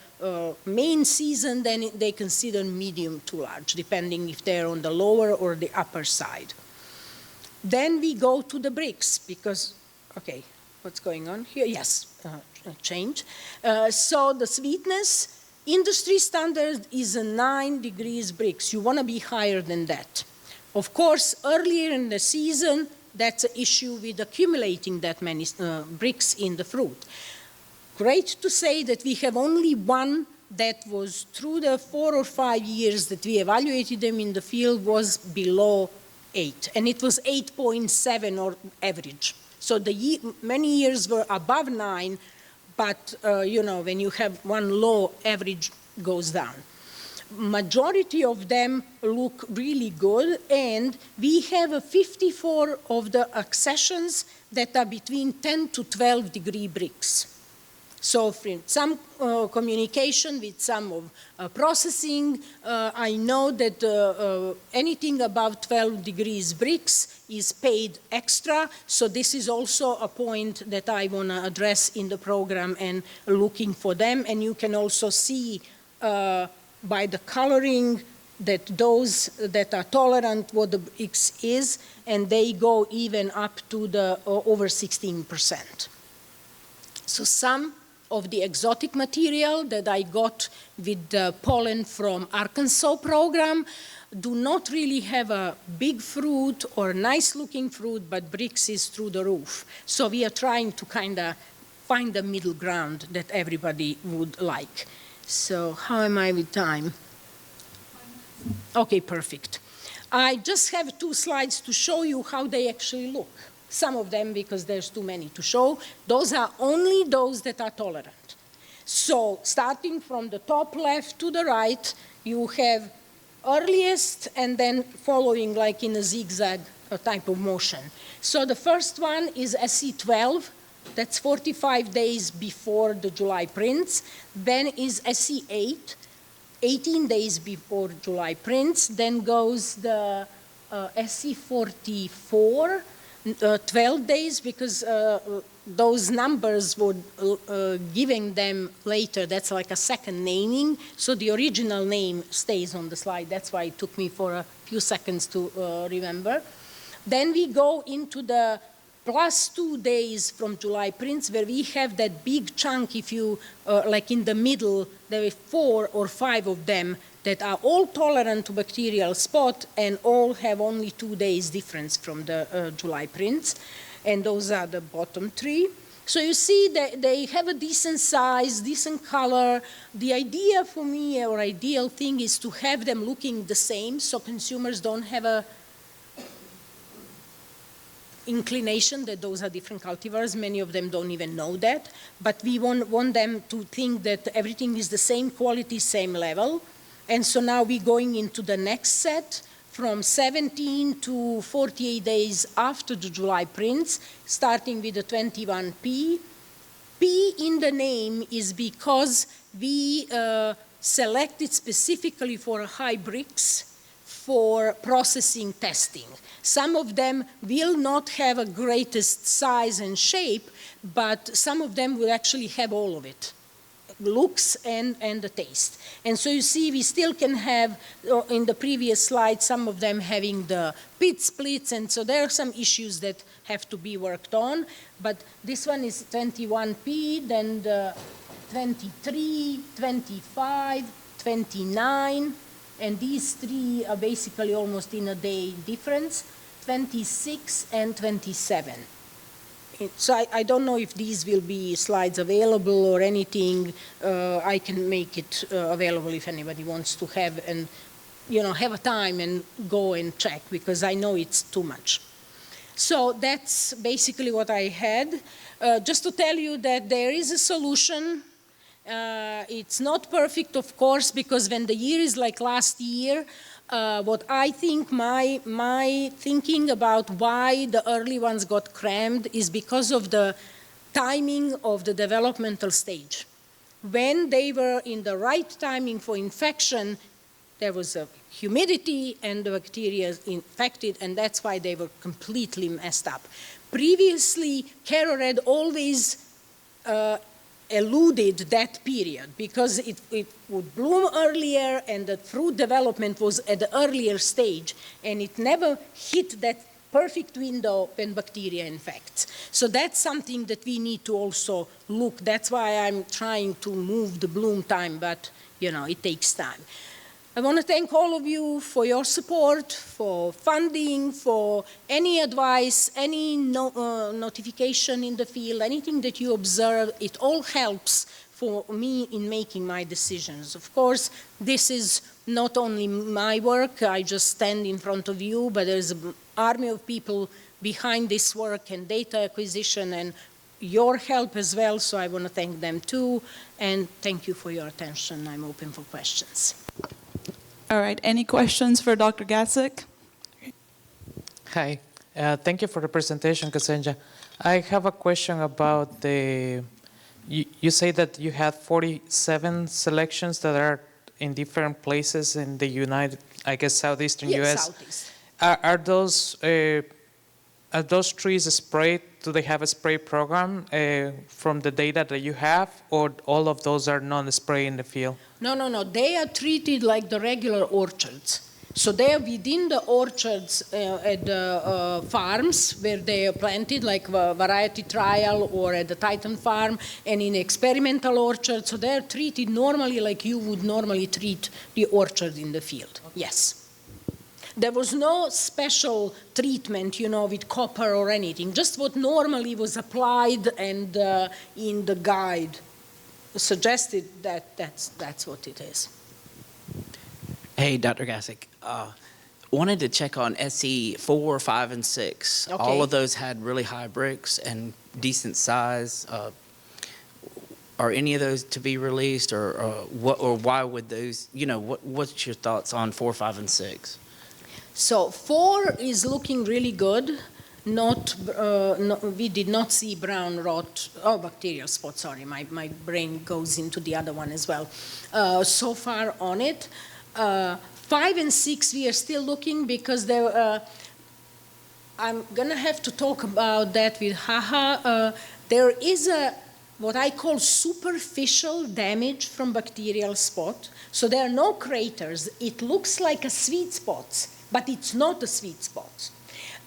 main season, then they consider medium to large, depending if they're on the lower or the upper side. Then we go to the bricks because, okay, what's going on here? Yes, change. So the sweetness, industry standard is a 9 degrees bricks. You want to be higher than that. Of course, earlier in the season, that's an issue with accumulating that many bricks in the fruit. Great to say that we have only one that was through the 4 or 5 years that we evaluated them in the field was below 8, and it was 8.7 or average. So many years were above 9, but you know, when you have one low, average goes down. Majority of them look really good, and we have 54 of the accessions that are between 10 to 12 degree bricks. So some communication with some of processing, I know that anything above 12 degrees bricks is paid extra, so this is also a point that I want to address in the program and looking for them. And you can also see by the coloring that those that are tolerant what the BRICS is, and they go even up to the over 16%. So some of the exotic material that I got with the pollen from Arkansas program do not really have a big fruit or nice looking fruit, but BRICS is through the roof. So we are trying to kind of find the middle ground that everybody would like. So how am I with time? Okay, perfect. I just have 2 slides to show you how they actually look. Some of them, because there's too many to show, those are only those that are tolerant. So starting from the top left to the right, you have earliest and then following like in a zigzag type of motion. So the first one is SC12, that's 45 days before the July prints. Then is SC8, 18 days before July prints. Then goes the SC44, 12 days, because those numbers were giving them later. That's like a second naming. So the original name stays on the slide. That's why it took me for a few seconds to remember. Then we go into the +2 days from July prints, where we have that big chunk, if you, like in the middle, there are 4 or 5 of them that are all tolerant to bacterial spot and all have only 2 days difference from the July prints. And those are the bottom 3. So you see that they have a decent size, decent color. The idea for me, or ideal thing, is to have them looking the same so consumers don't have a inclination that those are different cultivars. Many of them don't even know that. But we want them to think that everything is the same quality, same level. And so now we're going into the next set from 17 to 48 days after the July prints, starting with the 21P. P in the name is because we selected specifically for high BRICS for processing testing. Some of them will not have a greatest size and shape, but some of them will actually have all of it, looks and the taste. And so you see we still can have, in the previous slide, some of them having the pit splits, and so there are some issues that have to be worked on. But this one is 21P, then the 23, 25, 29, and these 3 are basically almost in a day difference, 26 and 27. So I don't know if these will be slides available or anything. I can make it available if anybody wants to have, and have a time and go and check, because I know it's too much. So that's basically what I had. Just to tell you that there is a solution. It's not perfect, of course, because when the year is like last year, what I think my thinking about why the early ones got crammed is because of the timing of the developmental stage. When they were in the right timing for infection, there was a humidity and the bacteria infected, and that's why they were completely messed up. Previously, Caro Red always eluded that period because it would bloom earlier and the fruit development was at the earlier stage, and it never hit that perfect window when bacteria infects. So that's something that we need to also look. That's why I'm trying to move the bloom time, but it takes time. I want to thank all of you for your support, for funding, for any advice, any notification in the field, anything that you observe. It all helps for me in making my decisions. Of course, this is not only my work. I just stand in front of you, but there's an army of people behind this work and data acquisition and your help as well, so I want to thank them too. And thank you for your attention. I'm open for questions. All right, any questions for Dr. Gatzek? Hi, thank you for the presentation, Ksenia. I have a question about you say that you had 47 selections that are in different places in the southeastern yes, U.S. Southeast. Are those are those trees sprayed? Do they have a spray program from the data that you have, or all of those are non-spray in the field? No. They are treated like the regular orchards. So they are within the orchards at the farms where they are planted, like variety trial or at the Titan farm, and in experimental orchards. So they are treated normally like you would normally treat the orchard in the field. Yes. There was no special treatment, with copper or anything, just what normally was applied and in the guide suggested that that's what it is. Hey, Dr. Gasick. Wanted to check on SE 4, 5, and 6. Okay. All of those had really high bricks and decent size. Are any of those to be released, or why would those? What's your thoughts on 4, 5, and 6? So 4 is looking really good. We did not see brown rot, bacterial spot, sorry, my brain goes into the other one as well. So far on it. 5 and 6 we are still looking because I'm gonna have to talk about that with Haha. There is what I call superficial damage from bacterial spot. So there are no craters. It looks like a sweet spot, but it's not a sweet spot.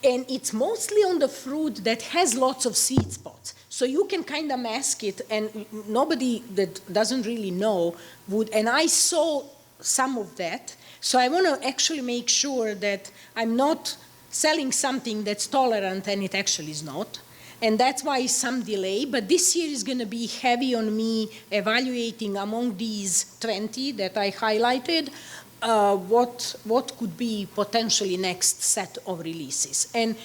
And it's mostly on the fruit that has lots of seed spots. So you can kind of mask it, and nobody that doesn't really know would, and I saw some of that. So I want to actually make sure that I'm not selling something that's tolerant and it actually is not. And that's why some delay, but this year is going to be heavy on me evaluating among these 20 that I highlighted, what could be potentially next set of releases and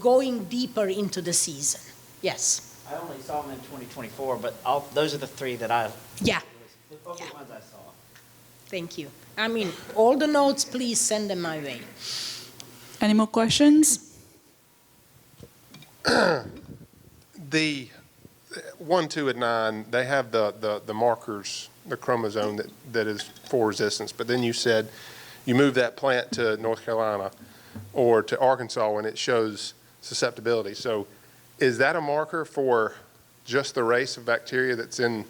going deeper into the season. Yes. I only saw them in 2024, but those are the 3 that I... Yeah. The ones I saw. Thank you. I mean, all the notes, please send them my way. Any more questions? The 1, 2, and 9, they have the markers, the chromosome that is for resistance. But then you said you move that plant to North Carolina or to Arkansas when it shows susceptibility. So is that a marker for just the race of bacteria that's in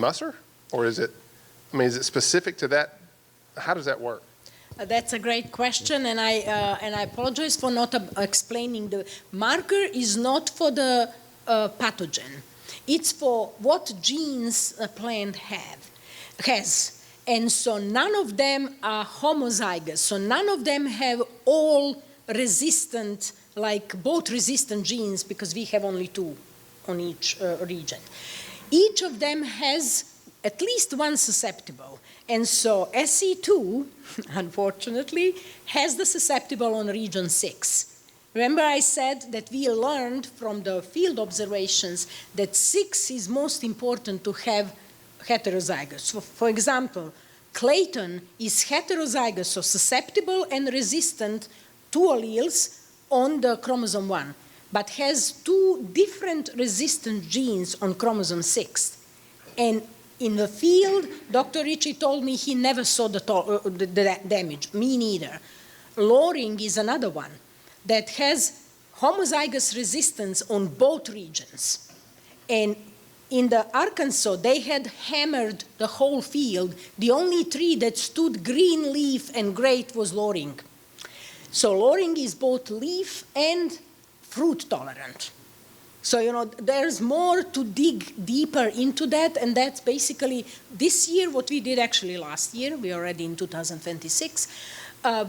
Musser? Or is it specific to that? How does that work? That's a great question, and I apologize for not explaining. The marker is not for the pathogen. It's for what genes a plant has. And so none of them are homozygous. So none of them have all resistant, like both resistant genes, because we have only 2 on each region. Each of them has at least one susceptible. And so SE2, unfortunately, has the susceptible on region 6. Remember I said that we learned from the field observations that 6 is most important to have heterozygous. So for example, Clayton is heterozygous, so susceptible and resistant to alleles on the chromosome 1, but has 2 different resistant genes on chromosome 6. And in the field, Dr. Ritchie told me he never saw the damage, me neither. Loring is another one that has homozygous resistance on both regions. And in the Arkansas, they had hammered the whole field. The only tree that stood green leaf and great was Loring. So Loring is both leaf and fruit tolerant. So, there's more to dig deeper into that, and that's basically this year what we did actually last year. We're already in 2026.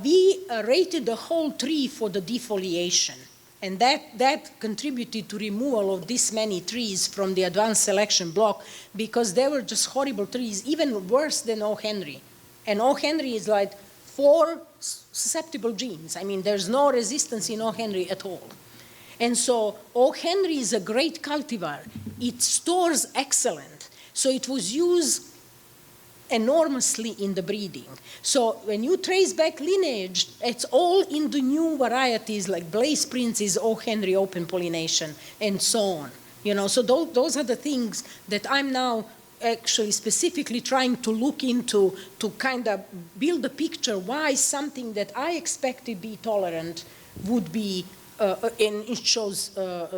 We rated the whole tree for the defoliation, and that contributed to removal of this many trees from the advanced selection block because they were just horrible trees, even worse than O. Henry. And O. Henry is like 4 susceptible genes. There's no resistance in O. Henry at all. And so O. Henry is a great cultivar. It stores excellent. So it was used enormously in the breeding. So when you trace back lineage, it's all in the new varieties like Blaze Prince's, O. Henry open pollination, and so on. So those are the things that I'm now actually specifically trying to look into to kind of build a picture why something that I expect to be tolerant would be and it shows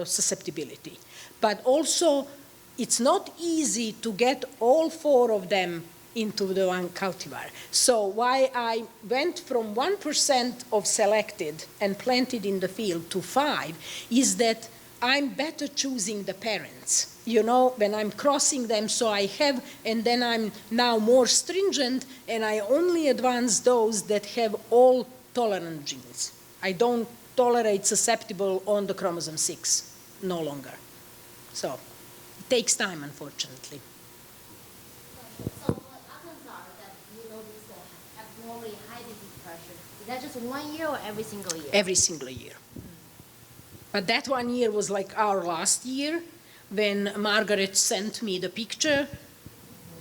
susceptibility. But also, it's not easy to get all 4 of them into the one cultivar. So why I went from 1% of selected and planted in the field to 5 is that I'm better choosing the parents. You know, when I'm crossing them, so I have, and then I'm now more stringent, and I only advance those that have all tolerant genes. I don't tolerate susceptible on the chromosome 6, no longer. So it takes time, unfortunately. So what happens are that you notice abnormally high disease pressure. Is that just 1 year or every single year? Every single year. But that 1 year was like our last year, when Margaret sent me the picture.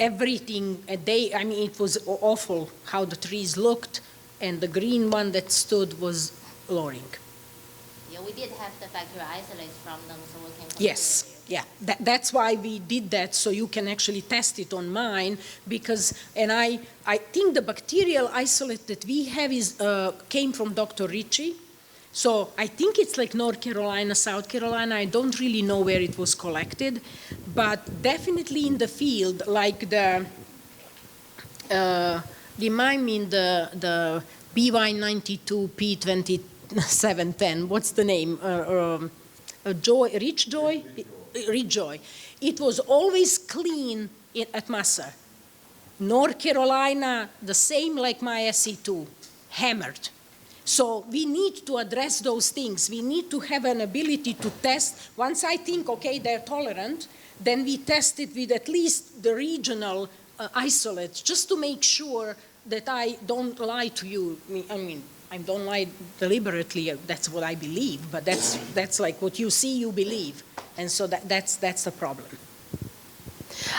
Everything, I mean, it was awful how the trees looked, and the green one that stood was lowering. Yeah, we did have the factory isolates from them, so we can compare. Yes, yeah. That's why we did that, so you can actually test it on mine, because, and I think the bacterial isolate that we have came from Dr. Ritchie. So I think it's like North Carolina, South Carolina. I don't really know where it was collected, but definitely in the field, like remind me the BY92 P2710. What's the name? Rich Joy. It was always clean at Massa. North Carolina, the same like my SE2, hammered. So we need to address those things. We need to have an ability to test. Once I think, okay, they're tolerant, then we test it with at least the regional isolates, just to make sure that I don't lie to you. I mean, I don't lie deliberately, that's what I believe, but that's like what you see, you believe. And so that's the problem.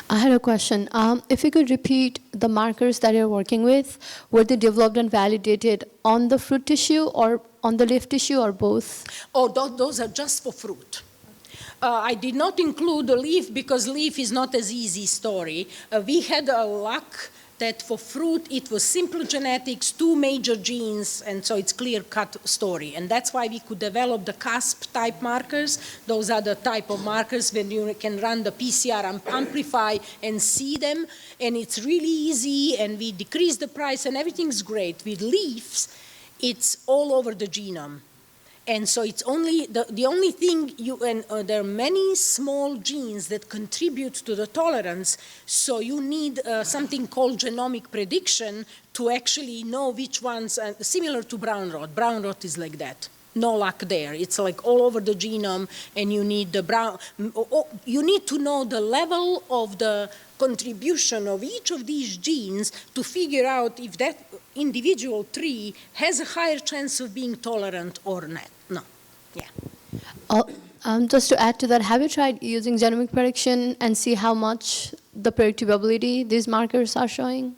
I had a question. If you could repeat the markers that you're working with, were they developed and validated on the fruit tissue or on the leaf tissue or both? Oh, those are just for fruit. I did not include the leaf because leaf is not as easy story. We had a luck that for fruit it was simple genetics, 2 major genes, and so it's clear-cut story. And that's why we could develop the CASP type markers. Those are the type of markers when you can run the PCR amplify and see them. And it's really easy, and we decrease the price, and everything's great. With leaves, it's all over the genome. And so it's only, the only thing there are many small genes that contribute to the tolerance, so you need something called genomic prediction to actually know which ones, similar to brown rot. Brown rot is like that. No luck there. It's like all over the genome, and you need you need to know the level of the contribution of each of these genes to figure out if that individual tree has a higher chance of being tolerant or not. No, yeah. Just to add to that, have you tried using genomic prediction and see how much the predictability these markers are showing?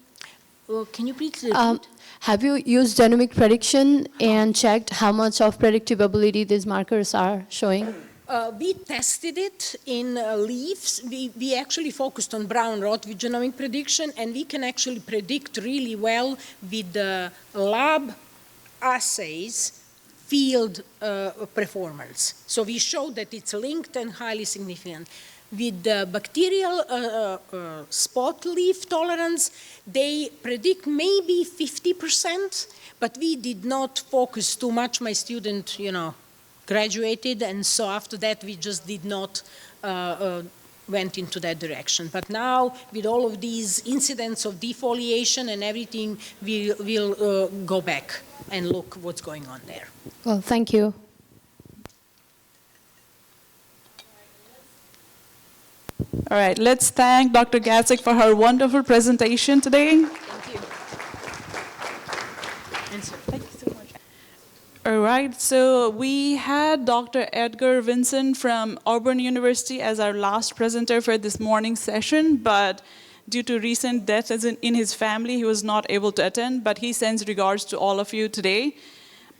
Well, can you please repeat? Have you used genomic prediction and checked how much of predictability these markers are showing? We tested it in leaves. We actually focused on brown rot with genomic prediction, and we can actually predict really well with the lab assays field performance. So we showed that it's linked and highly significant. With the bacterial spot leaf tolerance, they predict maybe 50%, but we did not focus too much. My student, graduated, and so after that we just did not went into that direction. But now, with all of these incidents of defoliation and everything, we'll go back and look what's going on there. Well, thank you. All right, let's thank Dr. Gatzik for her wonderful presentation today. Thank you. Thank you so much. All right, so we had Dr. Edgar Vinson from Auburn University as our last presenter for this morning's session, but due to recent death in his family, he was not able to attend, but he sends regards to all of you today.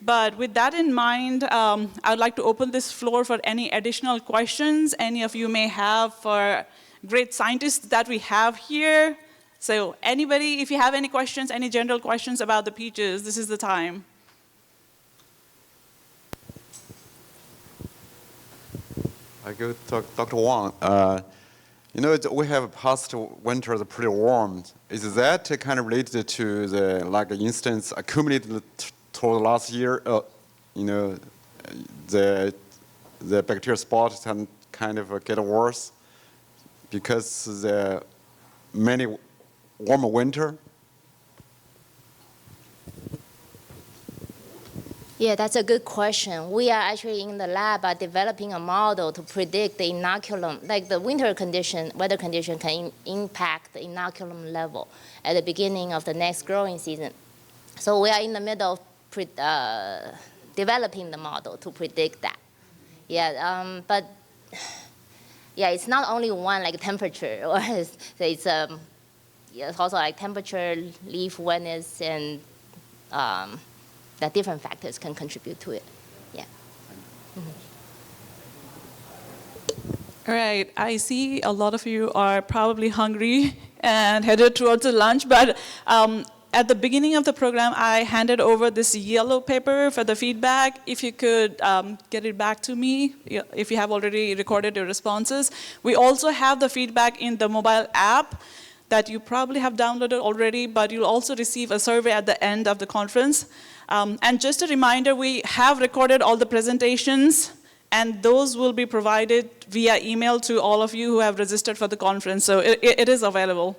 But with that in mind, I'd like to open this floor for any additional questions any of you may have for great scientists that we have here. So anybody, if you have any questions, any general questions about the peaches, this is the time. I go to Dr. Wang. We have past winter is pretty warm. Is that kind of related to the like instance accumulated toward last year? The bacterial spot can kind of get worse because the many warmer winter. Yeah, that's a good question. We are actually in the lab developing a model to predict the inoculum, like the weather condition can impact the inoculum level at the beginning of the next growing season. So we are in the middle of developing the model to predict that. Yeah, but yeah, it's not only one like temperature, or it's also like temperature, leaf wetness, and that different factors can contribute to it. Yeah. All right, I see a lot of you are probably hungry and headed towards the lunch, but at the beginning of the program, I handed over this yellow paper for the feedback. If you could get it back to me, if you have already recorded your responses. We also have the feedback in the mobile app that you probably have downloaded already, but you'll also receive a survey at the end of the conference. And just a reminder, we have recorded all the presentations, and those will be provided via email to all of you who have registered for the conference, so it is available.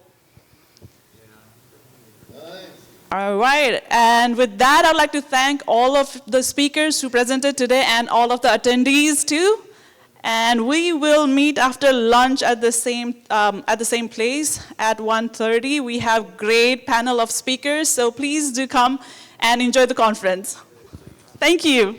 All right, and with that, I'd like to thank all of the speakers who presented today and all of the attendees too. And we will meet after lunch at the same place at 1:30. We have great panel of speakers, so please do come and enjoy the conference. Thank you.